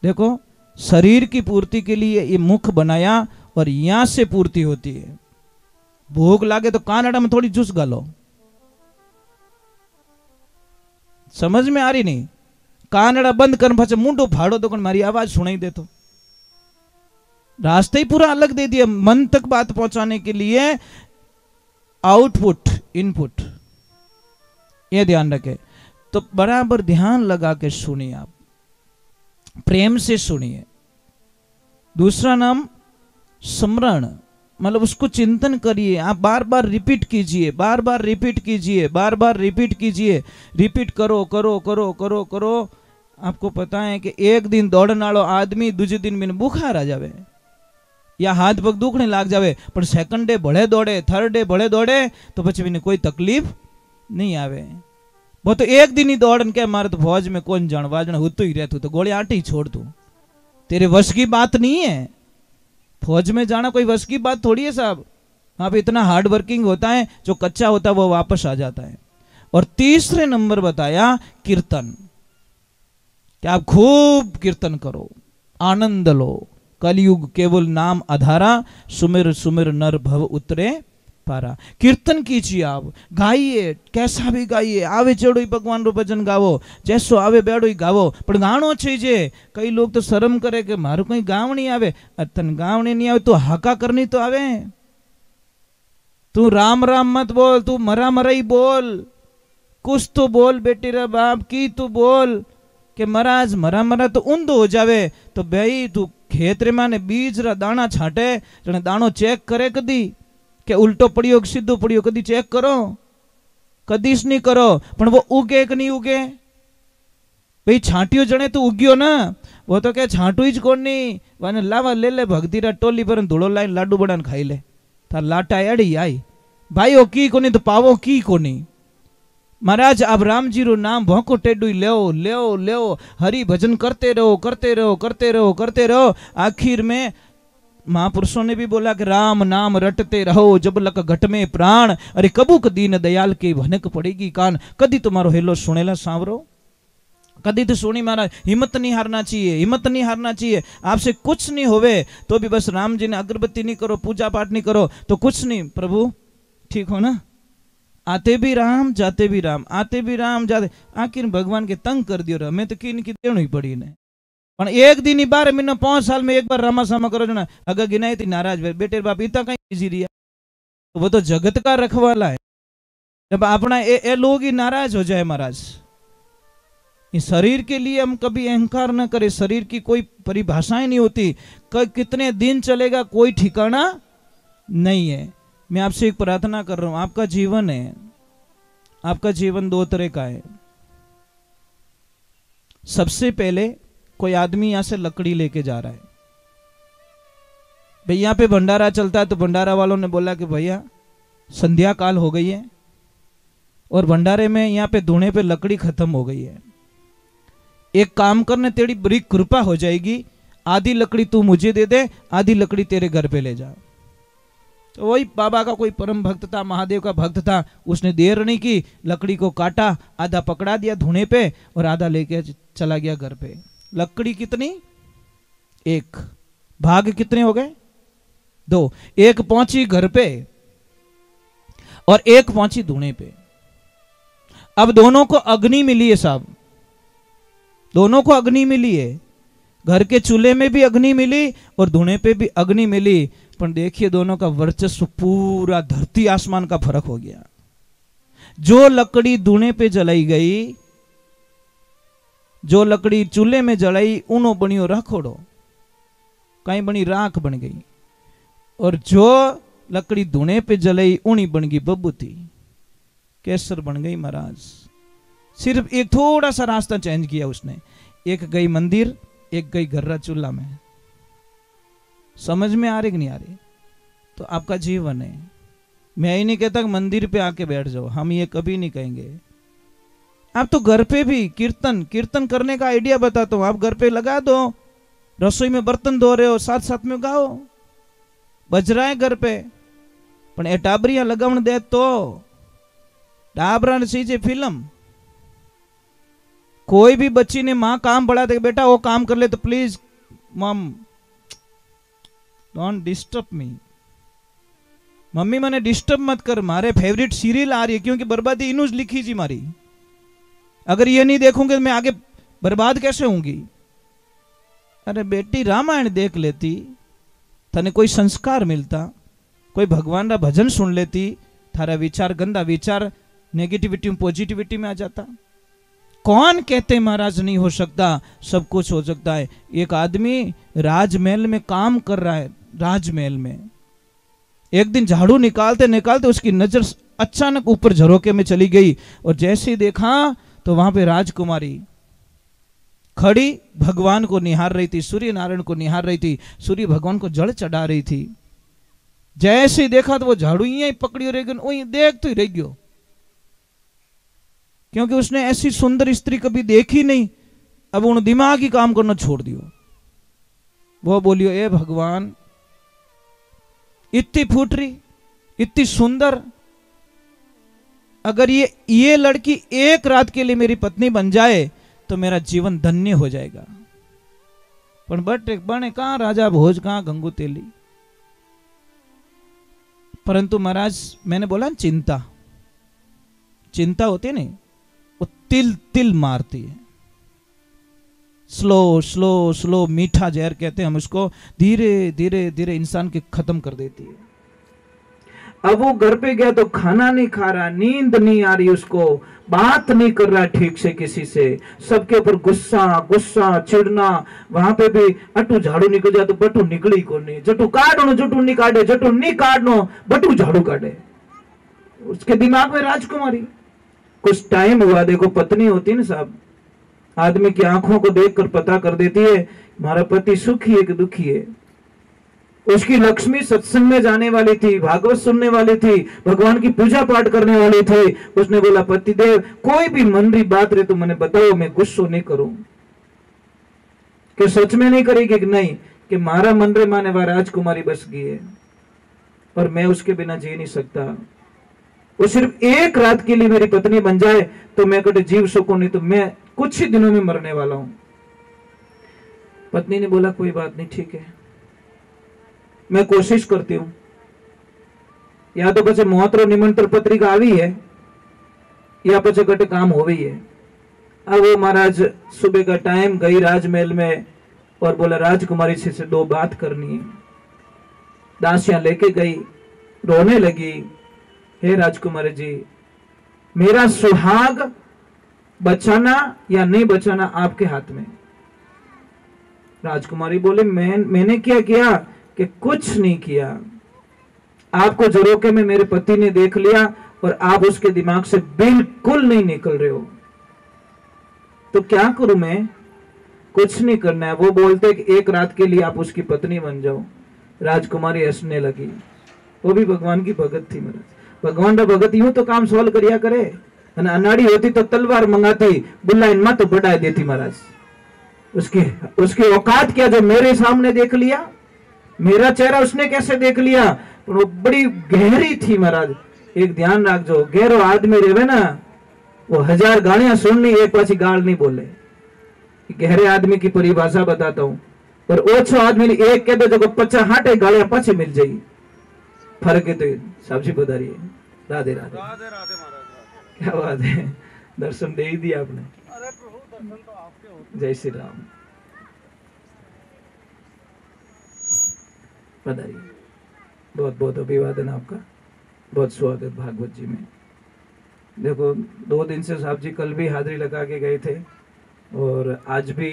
Speaker 2: देखो शरीर की पूर्ति के लिए ये मुख बनाया और यहां से पूर्ति होती है। भूख लागे तो कानड़ा में थोड़ी जूस गालो, समझ में आ रही नहीं। कानड़ा बंद कर पाछे मुंडो फाड़ो तो मारी आवाज सुनाई दे। तो रास्ते ही पूरा अलग दे दिया मन तक बात पहुंचाने के लिए। आउटपुट इनपुट, ये ध्यान रखे। तो बराबर ध्यान लगा के सुनिए, आप प्रेम से सुनिए। दूसरा नाम स्मरण, मतलब उसको चिंतन करिए, आप बार बार रिपीट कीजिए, बार बार रिपीट कीजिए, बार बार रिपीट कीजिए। रिपीट करो करो करो करो करो। आपको पता है कि एक दिन दौड़ने वालों आदमी दूसरे दिन में बुखार आ जावे या हाथ पग दुखने लाग जावे, पर सेकंड डे भले दौड़े, थर्ड डे भले दौड़े तो પછી भी कोई तकलीफ नहीं आवे। वो तो एक दिन ही दौड़ के मारे तो फौज में कौन जान वाजन होतो ही रहतू, तो गोली आटी छोड़ तू, तेरे वश की बात नहीं है। फौज में जाना कोई वश की बात थोड़ी है साहब, वहां पे इतना हार्ड वर्किंग होता है, जो कच्चा होता है वो वापस आ जाता है। और तीसरे नंबर बताया कीर्तन, कि आप खूब कीर्तन करो, आनंद लो। कलयुग केवल नाम आधारा, सुमिर सुमिर नर भव उतरे पारा। कीर्तन कीजिए, आप गाइए, कैसा भी गाइए, आवे चेड़ो ही भगवान रो भजन गावो, जैसो आवे बेड़ो ही गावो, पर गाणो चाहिए। कई लोग तो शर्म करे कि मारू कोई गावनी आवे, तन गावनी नहीं आवे तो हाका करनी तो आवे। तू राम राम मत बोल, तू मरा मरा ही बोल, कुछ तो बोल बेटी रे बाप की, तू बोल कि महाराज मरा मरा तो ऊंधो हो जावे। तो भाई तू खेत रे माने बीज रा दाना छाटे, जने दाणो चेक करे कदी के उल्टो पड़ियो कि सीधो पड़ियो, कदी चेक करो, कदीश नहीं करो। पण वो उगे कि नहीं उगे, भाई छाटियो जने तो उग्यो ना, वो तो क्या छाटू ही कोण नहीं, वाने लावा ले ले भक्ति रा टोली पर धूड़ो लाइन लाडू बड़ान खाई ले, थार लाटा एड़ी आई भाई। ओ की कोनी तो पावो की कोनी। महाराज अब राम जी रो नाम भौंको टेडू ले ले हरि भजन करते रहो करते रहो करते रहो करते रहो। आखिर में महापुरुषों ने भी बोला कि राम नाम रटते रहो जब लक घट में प्राण, अरे कबूक दीन दयाल के भनक पड़ेगी कान। कदी तुम्हारो हेलो सुनेला सांवरो, कदी तो सुनी महाराज। हिम्मत नहीं हारना चाहिए, हिम्मत नहीं हारना चाहिए। आपसे कुछ नहीं होवे तो भी बस राम जी ने अगरबत्ती नहीं करो, पूजा पाठ नहीं करो तो कुछ नहीं, प्रभु ठीक हो ना। आते भी राम जाते भी राम, आते भी राम जाते। आखिर भगवान के तंग कर दियो, हमें तो की देनी ही पड़ी ने। पण एक दिन ही 12 महीना 5 साल में एक बार रामा सामा करो जो ना, अगर गिनाई थी नाराज बेटे बाप इतना कहीं बिजी रिया, तो वो तो जगत का रखवाला है। जब अपना ये लोग ही नाराज हो जाए महाराज, इस शरीर के लिए हम कभी अहंकार न करें। शरीर की कोई परिभाषाएं नहीं होती, कितने दिन चलेगा कोई ठिकाना नहीं है। मैं आपसे एक प्रार्थना कर रहा हूं, आपका जीवन है, आपका जीवन 2 तरह का है। सबसे पहले कोई आदमी यहां से लकड़ी लेके जा रहा है, भाई यहां पे भंडारा चलता है, तो भंडारा वालों ने बोला कि भैया संध्या काल हो गई है और भंडारे में यहां पे धुने पे लकड़ी खत्म हो गई है। एक काम करने, तेरी बड़ी कृपा हो जाएगी, आधी लकड़ी तू मुझे दे दे, आधी लकड़ी तेरे घर पे ले जा। तो वही बाबा का कोई परम भक्त था, महादेव का भक्त था, उसने देर नहीं की, लकड़ी को काटा, आधा पकड़ा दिया धुने पे और आधा लेके चला गया घर पे। लकड़ी कितनी? 1। भाग कितने हो गए? 2। एक पहुंची घर पे और एक पहुंची धुने पे। अब दोनों को अग्नि मिली है साहब, दोनों को अग्नि मिली है। घर के चूल्हे में भी अग्नि मिली और धुने पे भी अग्नि मिली, पर देखिए दोनों का वर्चस्व पूरा धरती आसमान का फर्क हो गया। जो लकड़ी धुने पे जलाई गई, जो लकड़ी चूल्हे में जलाई, उनो बनियो राखोड़ो, कहीं बनी राख बन गई। और जो लकड़ी धुने पे जलाई, उनी बन गई बबूती, केसर बन गई महाराज। सिर्फ एक थोड़ा सा रास्ता चेंज किया उसने, एक गई मंदिर, एक गई घर्रा चूल्हा में। समझ में आ रही कि नहीं आ रही? तो आपका जीवन है। मैं ही नहीं कहता कि मंदिर पे आके बैठ जाओ, हम ये कभी नहीं कहेंगे। आप तो घर पे भी कीर्तन करने का आइडिया बताता हूं, आप घर पे लगा दो, रसोई में बर्तन धो रहे हो साथ साथ में गाओ, बज रहा है घर पे। पण ए टाबरिया लगावण दे तो टाबरा ने सीजे फिल्म। कोई भी बच्ची ने मां काम बढ़ा दे, बेटा वो काम कर ले, तो प्लीज मम डोंट डिस्टर्ब मी, मम्मी मैंने डिस्टर्ब मत कर, मारे फेवरेट सीरियल आ रही है, क्योंकि बर्बादी इन्हों लिखी जी मारी। अगर ये नहीं देखूंगे तो मैं आगे बर्बाद कैसे होंगी? अरे बेटी रामायण देख लेती, तने कोई संस्कार मिलता, कोई भगवान का भजन सुन लेती, थारा विचार गंदा विचार नेगेटिविटी में पॉजिटिविटी में आ जाता। कौन कहते महाराज नहीं हो सकता? सब कुछ हो सकता है। एक आदमी राजमहल में काम कर रहा है, राजमहल में एक दिन झाड़ू निकालते निकालते उसकी नजर अचानक ऊपर झरोके में चली गई, और जैसे ही देखा तो वहां पे राजकुमारी खड़ी भगवान को निहार रही थी, सूर्य नारायण को निहार रही थी, सूर्य भगवान को जल चढ़ा रही थी। जैसे ही देखा तो वो झाड़ू यहीं पकड़ी रह गई, वहीं देख तो ही रह गयो, क्योंकि उसने ऐसी सुंदर स्त्री कभी देखी नहीं। अब उन दिमाग ही काम करना छोड़ दियो। वो बोलियो, ए भगवान इतनी फूटरी, इतनी सुंदर, अगर ये लड़की एक रात के लिए मेरी पत्नी बन जाए तो मेरा जीवन धन्य हो जाएगा। पर बने कहां राजा भोज, कहां गंगू तेली। परंतु महाराज मैंने बोला चिंता, चिंता होती है नहीं, वो तिल तिल मारती है। स्लो स्लो स्लो मीठा जहर कहते हैं हम उसको, धीरे धीरे धीरे इंसान के खत्म कर देती है।
Speaker 1: अब वो घर पे गया तो खाना नहीं खा रहा, नींद नहीं आ रही उसको, बात नहीं कर रहा ठीक से किसी से, सबके ऊपर गुस्सा गुस्सा चिड़ना। वहां पे भी अटू झाड़ू निकल जाए तो बटू निकली को नहीं, जटू काटो जटू नहीं काटे, जटू नहीं काटनो बटू झाड़ू काटे। उसके दिमाग में राजकुमारी। कुछ टाइम हुआ, देखो पत्नी होती ना साहब, आदमी की आंखों को देखकर पता कर देती है हमारा पति सुखी है कि दुखी है। उसकी लक्ष्मी सत्संग में जाने वाली थी, भागवत सुनने वाली थी, भगवान की पूजा पाठ करने वाली थी। उसने बोला पतिदेव कोई भी मनरी बात रहे तो मैंने बताओ, मैं गुस्सो नहीं करूं। कि सच में नहीं करेगी कि नहीं, कि मारा मन रे माने वह राजकुमारी बस गई है और मैं उसके बिना जी नहीं सकता। वो सिर्फ एक रात के लिए मेरी पत्नी बन जाए तो मैं कभी जीव सकूं, नहीं तो मैं कुछ ही दिनों में मरने वाला हूं। पत्नी ने बोला कोई बात नहीं, ठीक है, मैं कोशिश करती हूं। या तो पचे मौतरो निमंत्रण पत्रिका आई है या पचे कटे काम हो गई है। अब वो महाराज सुबह का टाइम गई राजमहल में और बोला राजकुमारी से 2 बात करनी है। दासियां लेके गई, रोने लगी, हे राजकुमारी जी, मेरा सुहाग बचाना या नहीं बचाना आपके हाथ में। राजकुमारी बोले मैंने क्या किया? कि कुछ नहीं किया। आपको झरोखे में मेरे पति ने देख लिया और आप उसके दिमाग से बिल्कुल नहीं निकल रहे हो, तो क्या करूं मैं? कुछ नहीं करना है। वो बोलते कि एक रात के लिए आप उसकी पत्नी बन जाओ। राजकुमारी हंसने लगी। वो भी भगवान की भगत थी महाराज। भगवान का भगत यूं तो काम सॉल्व करिया करे, अनाड़ी होती तो तलवार मंगाती, बुल्लाइन मा तो बढ़ा देती महाराज। उसकी औकात क्या जो मेरे सामने देख लिया? मेरा चेहरा उसने कैसे देख लिया? वो बड़ी गहरी थी महाराज। एक ध्यान रख, जो गहरो आदमी रहे ना वो 1000 गालियां सुन ली, एक पाछी गाल नहीं बोले। गहरे आदमी की परिभाषा बताता हूं। और ओछो आदमी एक कह दो जो 50 हाटे गालियां पाछे मिल जाएगी। फर्क है तो सब्जी बता रही है। राधे राधे
Speaker 3: राधे राधे महाराज।
Speaker 1: क्या बात है, दर्शन दे ही दिया आपने।
Speaker 3: अरे प्रभु दर्शन तो आपके होते।
Speaker 1: जय श्री राम। बताइए, बहुत बहुत अभिवादन आपका, बहुत स्वागत भागवत जी में। देखो 2 दिन से साहब जी कल भी हाजिरी लगा के गए थे और आज भी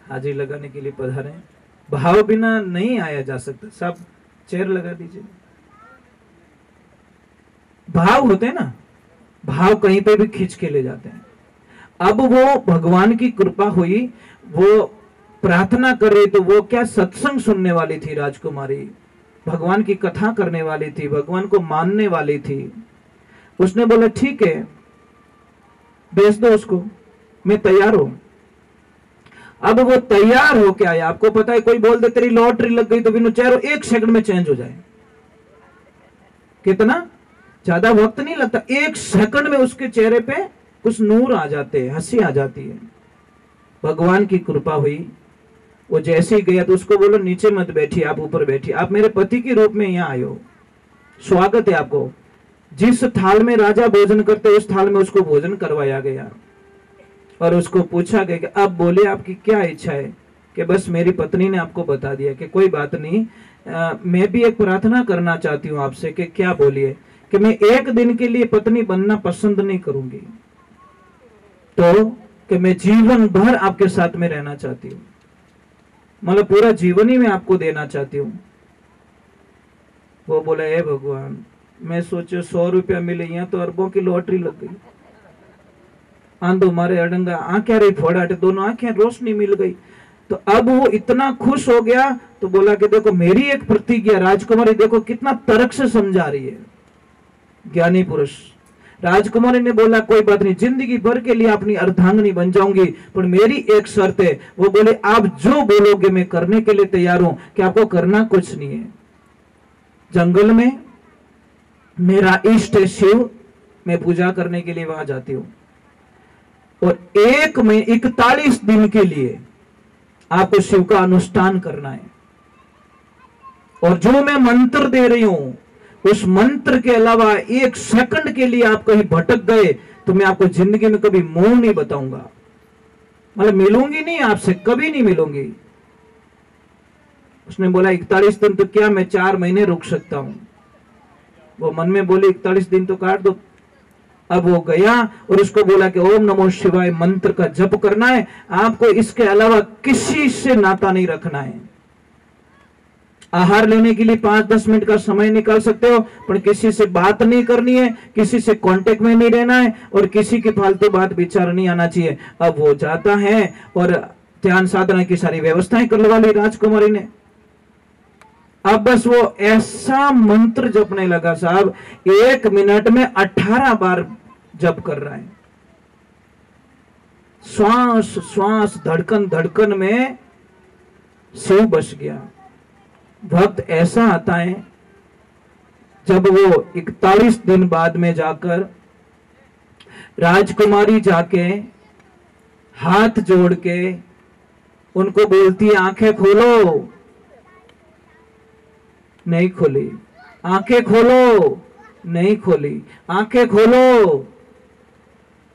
Speaker 1: हाजिरी लगाने के लिए पधारे। भाव बिना नहीं आया जा सकता। सब चेयर लगा दीजिए। भाव होते हैं ना, भाव कहीं पे भी खींच के ले जाते हैं। अब वो भगवान की कृपा हुई, वो प्रार्थना कर रही तो वो क्या सत्संग सुनने वाली थी राजकुमारी, भगवान की कथा करने वाली थी, भगवान को मानने वाली थी। उसने बोला ठीक है भेज दो उसको, मैं तैयार हूं। अब वो तैयार हो के आया। आपको पता है कोई बोल दे तेरी लॉटरी लग गई तो बिनु चेहरा 1 सेकंड में चेंज हो जाए। कितना ज्यादा वक्त नहीं लगता, 1 सेकंड में उसके चेहरे पे कुछ नूर आ जाते हैं, हंसी आ जाती है। भगवान की कृपा हुई। वो जैसे ही गया तो उसको बोलो नीचे मत बैठिए, आप ऊपर बैठिए, आप मेरे पति के रूप में यहाँ आए हो, स्वागत है आपको। जिस थाल में राजा भोजन करते उस थाल में उसको भोजन करवाया गया और उसको पूछा गया कि अब बोले आपकी क्या इच्छा है? कि बस मेरी पत्नी ने आपको बता दिया कि कोई बात नहीं, मैं भी एक प्रार्थना करना चाहती हूँ आपसे। कि क्या? बोलिए। कि मैं 1 दिन के लिए पत्नी बनना पसंद नहीं करूंगी, तो कि मैं जीवन भर आपके साथ में रहना चाहती हूँ, मतलब पूरा जीवन ही मैं आपको देना चाहती हूँ। वो बोला हे भगवान, मैं सोचो 100 रुपया मिले, यहाँ तो अरबों की लॉटरी लग गई। आंधो मारे अडंगा, आंखें रही फोड़ाटे, दोनों आंखें रोशनी मिल गई। तो अब वो इतना खुश हो गया तो बोला कि देखो मेरी एक प्रतिज्ञा, राजकुमारी देखो कितना तर्क से समझा रही है, ज्ञानी पुरुष। राजकुमारी ने बोला कोई बात नहीं, जिंदगी भर के लिए अपनी अर्धांगिनी बन जाऊंगी, पर मेरी एक शर्त है। वो बोले आप जो बोलोगे मैं करने के लिए तैयार हूं। कि आपको करना कुछ नहीं है, जंगल में मेरा इष्ट है शिव, मैं पूजा करने के लिए वहां जाती हूं और 41 दिन के लिए आपको शिव का अनुष्ठान करना है। और जो मैं मंत्र दे रही हूं उस मंत्र के अलावा 1 सेकंड के लिए आप कहीं भटक गए तो मैं आपको जिंदगी में कभी मुंह नहीं बताऊंगा, मतलब मिलूंगी नहीं आपसे, कभी नहीं मिलूंगी। उसने बोला 41 दिन तो क्या, मैं 4 महीने रुक सकता हूं। वो मन में बोली 41 दिन तो काट दो। अब वो गया और उसको बोला कि ओम नमो शिवाय मंत्र का जप करना है, आपको इसके अलावा किसी से नाता नहीं रखना है। आहार लेने के लिए 5-10 मिनट का समय निकाल सकते हो, पर किसी से बात नहीं करनी है, किसी से कांटेक्ट में नहीं रहना है और किसी की फालतू बात विचार नहीं आना चाहिए। अब वो जाता है और ध्यान साधना की सारी व्यवस्थाएं करवा ली राजकुमारी ने। अब बस वो ऐसा मंत्र जपने लगा साहब, 1 मिनट में 18 बार जप कर रहा है। श्वास श्वास धड़कन धड़कन में शिव बस गया। वक्त ऐसा आता है जब वो 41 दिन बाद में जाकर राजकुमारी जाके हाथ जोड़ के उनको बोलती है आंखें खोलो, नहीं खोली। आंखें खोलो, नहीं खोली। आंखें खोलो,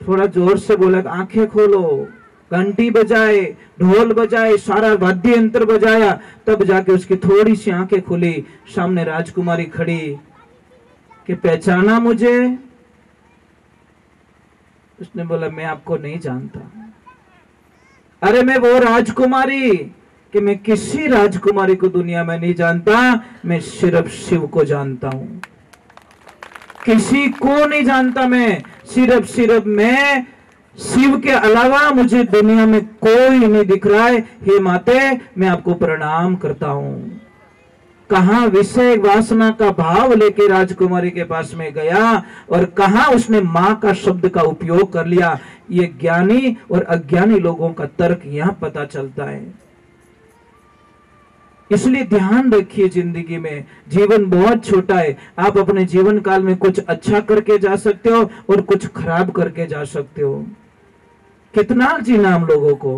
Speaker 1: थोड़ा जोर से बोला आंखें खोलो। घंटी बजाए, ढोल बजाए, सारा वाद्य यंत्र बजाया, तब जाके उसकी थोड़ी सी आंखें खुली। सामने राजकुमारी खड़ी कि पहचाना मुझे? उसने बोला मैं आपको नहीं जानता। अरे मैं वो राजकुमारी कि मैं किसी राजकुमारी को दुनिया में नहीं जानता, मैं सिर्फ शिव को जानता हूं, किसी को नहीं जानता। मैं सिर्फ मैं, शिव के अलावा मुझे दुनिया में कोई नहीं दिख रहा है। हे माते, मैं आपको प्रणाम करता हूं। कहां विषय वासना का भाव लेके राजकुमारी के पास में गया और कहां उसने मां का शब्द का उपयोग कर लिया। ये ज्ञानी और अज्ञानी लोगों का तर्क यहां पता चलता है। इसलिए ध्यान रखिए, जिंदगी में जीवन बहुत छोटा है। आप अपने जीवन काल में कुछ अच्छा करके जा सकते हो और कुछ खराब करके जा सकते हो। कितना जीना हम लोगों को,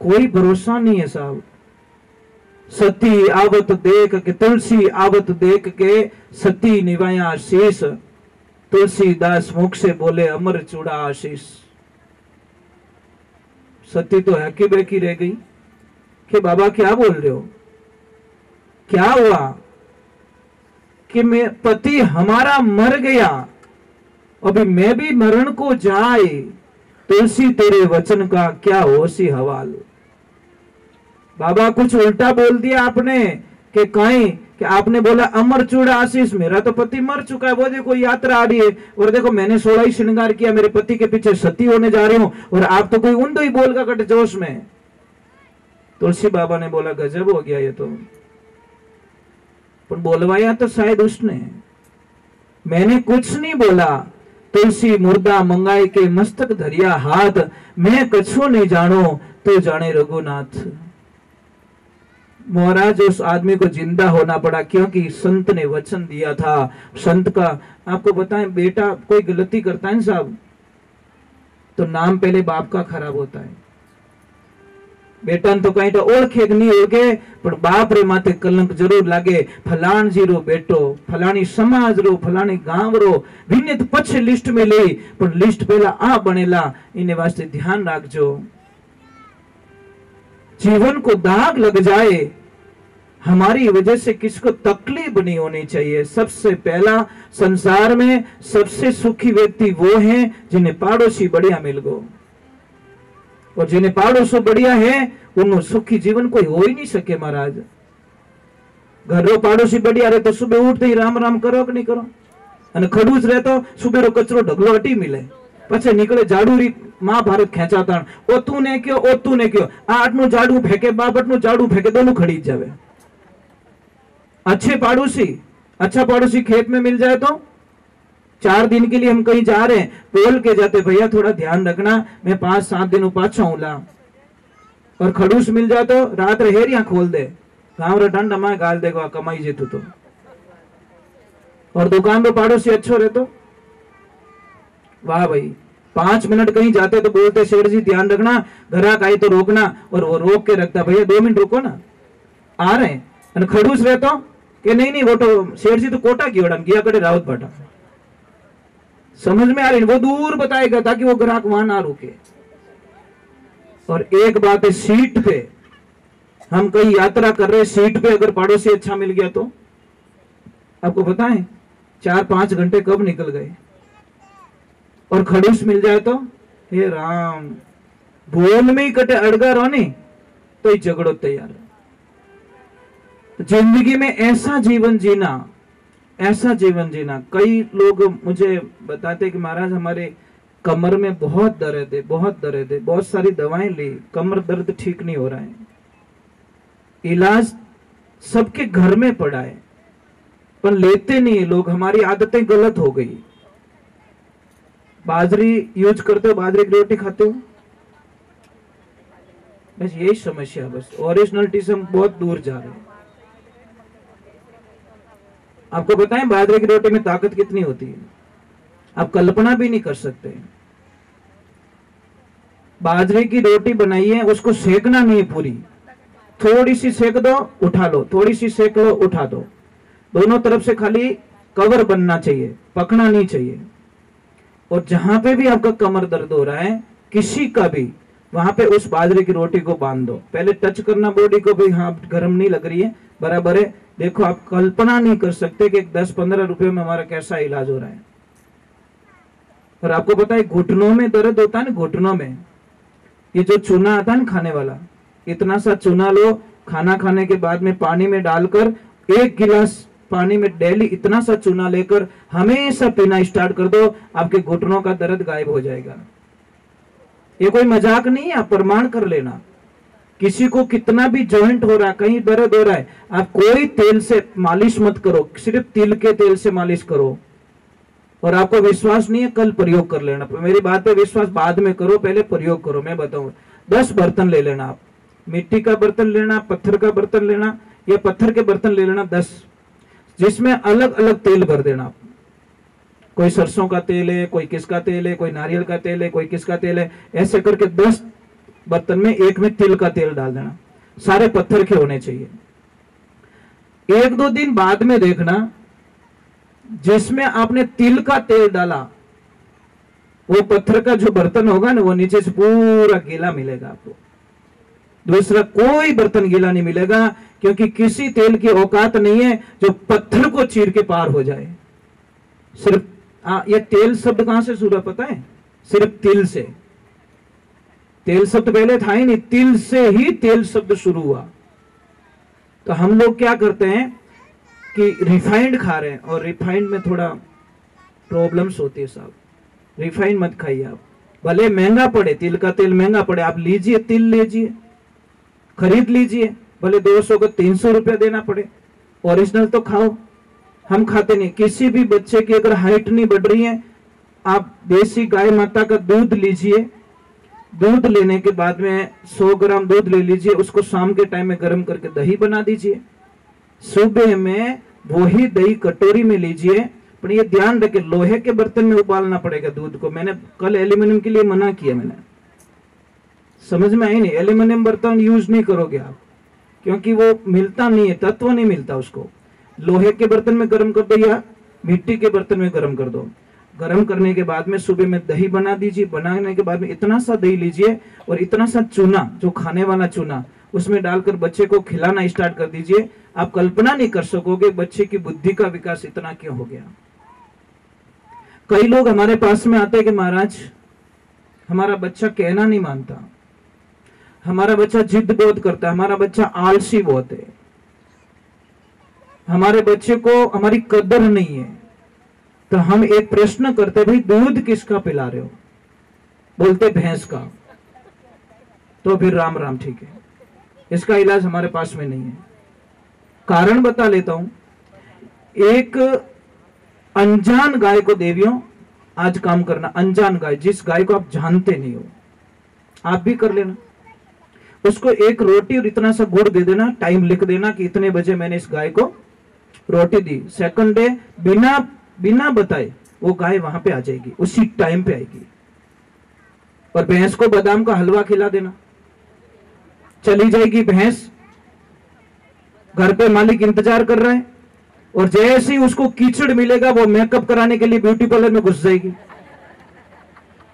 Speaker 1: कोई भरोसा नहीं है साहब। सती आवत देख के तुलसी आवत देख के सती निवाया आशीष, तुलसीदास मुख से बोले अमर चूड़ा आशीष। सती तो हैकी बेकी रह गई कि बाबा क्या बोल रहे हो, क्या हुआ कि मैं पति हमारा मर गया, अभी मैं भी मरण को जाए, तुलसी तेरे वचन का क्या होशी हवाल। बाबा कुछ उल्टा बोल दिया आपने कि कहीं कि आपने बोला अमर चूड़ा आशीष, मेरा तो पति मर चुका है, वो देखो यात्रा आ रही है और देखो मैंने 16 ही श्रृंगार किया, मेरे पति के पीछे सती होने जा रही हूं और आप तो कोई ऊंधो ही बोल का कट जोश में। तुलसी बाबा ने बोला गजब हो गया ये तो, पर बोलवाया तो शायद उसने, मैंने कुछ नहीं बोला। तुलसी मुर्दा मंगाई के मस्तक धरिया हाथ, मैं कछु नहीं जानो तो जाने रघुनाथ। महाराज उस आदमी को जिंदा होना पड़ा क्योंकि संत ने वचन दिया था। संत का आपको बताएं, बेटा कोई गलती करता है साहब तो नाम पहले बाप का खराब होता है। बेटा तो कहीं तो ओळखे नहीं ओळखे पर बाप रे माथे कलंक जरूर लागे। फलाण जी रो बेटो, फलानी समाज रो, फलानी गांव रो, विनित पछे लिस्ट में ले पर लिस्ट पहला आ बनेला, इने वास्ते ध्यान रखजो। जीवन को दाग लग जाए, हमारी वजह से किसको तकलीफ नहीं होनी चाहिए। सबसे पहला संसार में सबसे सुखी व्यक्ति वो हैं जिन्हें पड़ोसी बढ़िया मिल गो, और जिन्हें पड़ोसी बढ़िया है उन्होंने सुखी जीवन कोई हो ही नहीं सके। महाराज घर रो पड़ोसी बढ़िया रहे तो सुबह उठते ही राम राम करो कि नहीं करो, અને ખડૂસ રહેતો સુબેરો કચરો ઢગલો હટી મિલે પછી નીકળે જાડુરી મહાભારત ખેંચાતા ઓતું ને કયો આ આટનું જાડું ફેંકે બાબટનું જાડું ફેંકે दोनों खड़ी जावे। अच्छे पड़ोसी, अच्छा पड़ोसी खेत में मिल जाए तो 4 दिन के लिए हम कहीं जा रहे हैं बोल के जाते भैया थोड़ा ध्यान रखना मैं 5-7 दिन पाछा हूं ला, और खड़ूस मिल जाए तो रात हेरिया खोल दे गाँव रे डंड माए गाल देगा कमाई जेतु तो। और दुकान पे पड़ोसी अच्छो रहे तो वाह भाई, 5 मिनट कहीं जाते तो बोलते शेठ जी ध्यान रखना, ग्राहक आई तो रोकना, और वो रोक के रखता भैया 2 मिनट रुको ना आ रहे हैं। खड़ूस रहे तो कि नहीं वो तो शेठ जी तो कोटा की ओडा गया करे रावत बाटा, समझ में आ रही, वो दूर बताएगा ताकि वो ग्राहक वहां ना रुके। और एक बात है, सीट पे हम कहीं यात्रा कर रहे, सीट पे अगर पड़ोसी अच्छा मिल गया तो आपको बताएं 4-5 घंटे कब निकल गए। और खड़ूस मिल जाए तो हे राम बोल में ही कटे अड़गा रहो नहीं तो ही झगड़ो तैयार। जिंदगी में ऐसा जीवन जीना, ऐसा जीवन जीना। कई लोग मुझे बताते कि महाराज हमारे कमर में बहुत दर्द है, बहुत दर्द है, बहुत सारी दवाएं ली, कमर दर्द ठीक नहीं हो रहा है, इलाज सबके घर में पड़ा है, पर लेते नहीं है लोग। हमारी आदतें गलत हो गई। बाजरी यूज करते हो, बाजरे की रोटी खाते हो, बस यही समस्या। बस ओरिजिनलिटी से हम बहुत दूर जा रहे हैं। आपको बताएं बाजरे की रोटी में ताकत कितनी होती है, आप कल्पना भी नहीं कर सकते। बाजरे की रोटी बनाइए, उसको सेकना नहीं है पूरी, थोड़ी सी सेक दो उठा लो, थोड़ी सी सेक लो उठा दो, दोनों तरफ से खाली कवर बनना चाहिए, पकना नहीं चाहिए। और जहां पे भी आपका कमर दर्द हो रहा है किसी का भी, वहां पे उस बाजरे की रोटी को बांध दो। पहले टच करना बॉडी को भी, हाँ गर्म नहीं लग रही है, बराबर है। देखो आप कल्पना नहीं कर सकते कि 10-15 रुपए में हमारा कैसा इलाज हो रहा है। और आपको पता है घुटनों में दर्द होता है ना, घुटनों में ये जो चूना आता है ना खाने वाला, इतना सा चूना लो, खाना खाने के बाद में पानी में डालकर 1 गिलास पानी में डेली इतना सा चूना लेकर हमेशा पीना स्टार्ट कर दो, आपके घुटनों का दर्द गायब हो जाएगा। ये कोई मजाक नहीं है, आप प्रमाण कर लेना। किसी को कितना भी जॉइंट हो रहा है, कहीं दर्द हो रहा है, आप कोई तेल से मालिश मत करो, सिर्फ तिल के तेल से मालिश करो। और आपको विश्वास नहीं है, कल प्रयोग कर लेना। मेरी बात पे विश्वास बाद में करो, पहले प्रयोग करो। मैं बताऊं, 10 बर्तन ले लेना आप, मिट्टी का बर्तन लेना, पत्थर का बर्तन लेना, या पत्थर के बर्तन ले लेना 10, जिसमें अलग अलग तेल भर देना आप। कोई सरसों का तेल है, कोई किसका तेल है, कोई नारियल का तेल है, कोई किसका तेल है, ऐसे करके 10 बर्तन में एक में तिल का तेल डाल देना। सारे पत्थर के होने चाहिए। 1-2 दिन बाद में देखना, जिसमें आपने तिल का तेल डाला, वो पत्थर का जो बर्तन होगा ना, वो नीचे से पूरा गीला मिलेगा आपको। दूसरा कोई बर्तन गीला नहीं मिलेगा, क्योंकि किसी तेल की औकात नहीं है जो पत्थर को चीर के पार हो जाए। सिर्फ ये तेल शब्द कहां से शुरू पता है? सिर्फ तिल से। तेल शब्द पहले था ही नहीं, तिल से ही तेल शब्द शुरू हुआ। तो हम लोग क्या करते हैं कि रिफाइंड खा रहे हैं, और रिफाइंड में थोड़ा प्रॉब्लम्स होती है साहब। रिफाइंड मत खाइए आप, भले महंगा पड़े, तिल का तेल महंगा पड़े, आप लीजिए, तिल लीजिए, खरीद लीजिए, भले 200 को 300 रुपया देना पड़े, ओरिजिनल तो खाओ। हम खाते नहीं। किसी भी बच्चे की अगर हाइट नहीं बढ़ रही है, आप देसी गाय माता का दूध लीजिए, दूध लेने के बाद में 100 ग्राम दूध ले लीजिए, उसको शाम के टाइम में गर्म करके दही बना दीजिए, सुबह में वही दही कटोरी में लीजिए। पर ये ध्यान रखें, लोहे के बर्तन में उबालना पड़ेगा दूध को। मैंने कल एल्यूमिनियम के लिए मना किया, मैंने समझ में आई नहीं, एल्यूमिनियम बर्तन यूज नहीं करोगे आप, क्योंकि वो मिलता नहीं है, तत्व नहीं मिलता उसको। लोहे के बर्तन में गर्म कर दो या मिट्टी के बर्तन में गर्म कर दो। गर्म करने के बाद में सुबह में दही बना दीजिए। बनाने के बाद में इतना सा दही लीजिए और इतना सा चूना, जो खाने वाला चूना, उसमें डालकर बच्चे को खिलाना स्टार्ट कर दीजिए। आप कल्पना नहीं कर सकोगे बच्चे की बुद्धि का विकास इतना क्यों हो गया। कई लोग हमारे पास में आते हैं कि महाराज हमारा बच्चा कहना नहीं मानता, हमारा बच्चा जिद बहुत करता है, हमारा बच्चा आलसी बहुत है, हमारे बच्चे को हमारी कदर नहीं है। तो हम एक प्रश्न करते, भाई दूध किसका पिला रहे हो? बोलते भैंस का। तो फिर राम राम, ठीक है, इसका इलाज हमारे पास में नहीं है। कारण बता लेता हूं। एक अनजान गाय को, देवियों आज काम करना, अनजान गाय, जिस गाय को आप जानते नहीं हो, आप भी कर लेना, उसको एक रोटी और इतना सा गुड़ दे देना, टाइम लिख देना कि इतने बजे मैंने इस गाय को रोटी दी। सेकंड डे बिना बताए वो गाय वहां पे आ जाएगी, उसी टाइम पे आएगी। और भैंस को बादाम का हलवा खिला देना, चली जाएगी भैंस, घर पे मालिक इंतजार कर रहा है, और जैसे ही उसको कीचड़ मिलेगा वो मेकअप कराने के लिए ब्यूटी पार्लर में घुस जाएगी,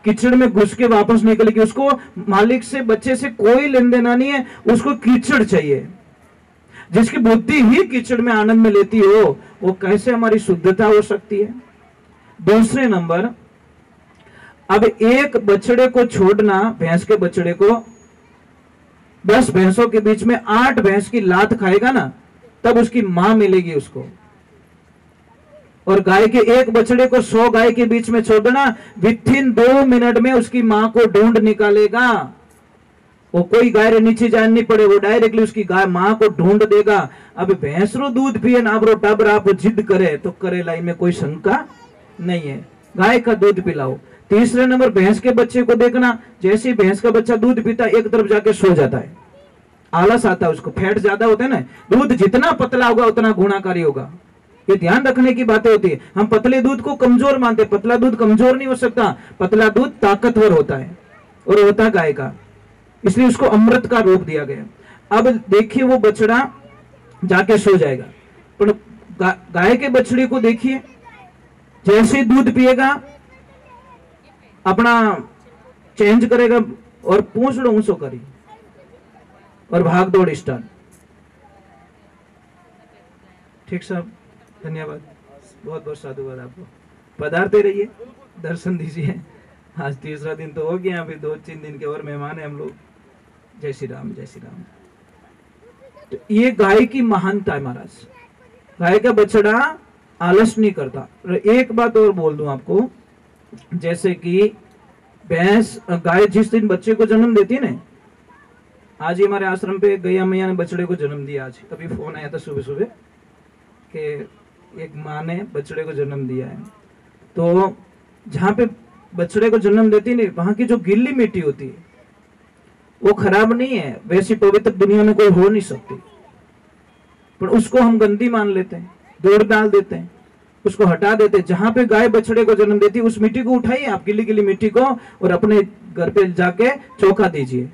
Speaker 1: कीचड़ में घुस के वापस निकलेगी। उसको मालिक से, बच्चे से कोई लेन देना नहीं है, उसको कीचड़ चाहिए। जिसकी बुद्धि ही कीचड़ में आनंद में लेती हो, वो कैसे हमारी शुद्धता हो सकती है। दूसरे नंबर, अब एक बछड़े को छोड़ना, भैंस के बछड़े को 10 भैंसों के बीच में 8 भैंस की लात खाएगा ना, तब उसकी मां मिलेगी उसको। और गाय के एक बछड़े को 100 गाय के बीच में छोड़ना, विथिन 2 मिनट में उसकी मां को ढूंढ निकालेगा। वो कोई गाय रे नीचे जान नहीं पड़े, वो डायरेक्टली उसकी गाय माँ को ढूंढ देगा। अब भैंस रो दूध पिए ना रो टबर आप जिद करे तो करे लाई में कोई शंका नहीं है, गाय का दूध पिलाओ। तीसरे नंबर भैंस के बच्चे को देखना, जैसे भैंस का बच्चा दूध पीता एक तरफ जाके सो जाता है, आलस आता है उसको, फैट ज्यादा होता है ना, दूध जितना पतला होगा उतना गुणाकारी होगा। ये ध्यान रखने की बातें होती है। हम पतले दूध को कमजोर मानते, पतला दूध कमजोर नहीं हो सकता, पतला दूध ताकतवर होता है और होता गाय का, इसलिए उसको अमृत का रूप दिया गया। अब देखिए वो बछड़ा जाके सो जाएगा, पर गाय के बछड़े को देखिए, जैसे दूध पिएगा अपना चेंज करेगा और पूंछ लो ऊंचो करी और भाग दौड़ स्टार्ट। ठीक साहब, धन्यवाद, बहुत बहुत साधुवाद आपको। पधारते रहिए, दर्शन दीजिए। आज तीसरा दिन तो हो गया, अभी 2-3 दिन के और मेहमान है हम लोग। जय श्री राम, जय श्री राम। तो ये गाय की महानता है महाराज, गाय का बछड़ा आलस नहीं करता। एक बात और बोल दूं आपको, जैसे कि भैंस गाय जिस दिन बच्चे को जन्म देती है ना, आज ही हमारे आश्रम पे गैया मैया ने बछड़े को जन्म दिया। आज अभी फोन आया था सुबह सुबह कि एक माँ ने बछड़े को जन्म दिया है। तो जहाँ पे बछड़े को जन्म देती नहीं, वहां की जो गीली मिट्टी होती है वो खराब नहीं है, वैसी पवित्र दुनिया में कोई हो नहीं सकती, पर उसको हम गंदी मान लेते हैं, दौड़ डाल देते हैं, उसको हटा देते हैं। जहां पे गाय बछड़े को जन्म देती है उस मिट्टी को उठाइए आप, गिली गिली मिट्टी को, और अपने घर पे जाके चौका दीजिए,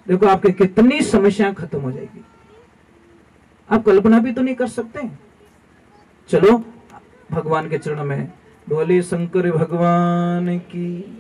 Speaker 1: देखो आपके कितनी समस्याएं खत्म हो जाएगी। आप कल्पना भी तो नहीं कर सकते। चलो भगवान के चरणों में बोले शंकर भगवान की।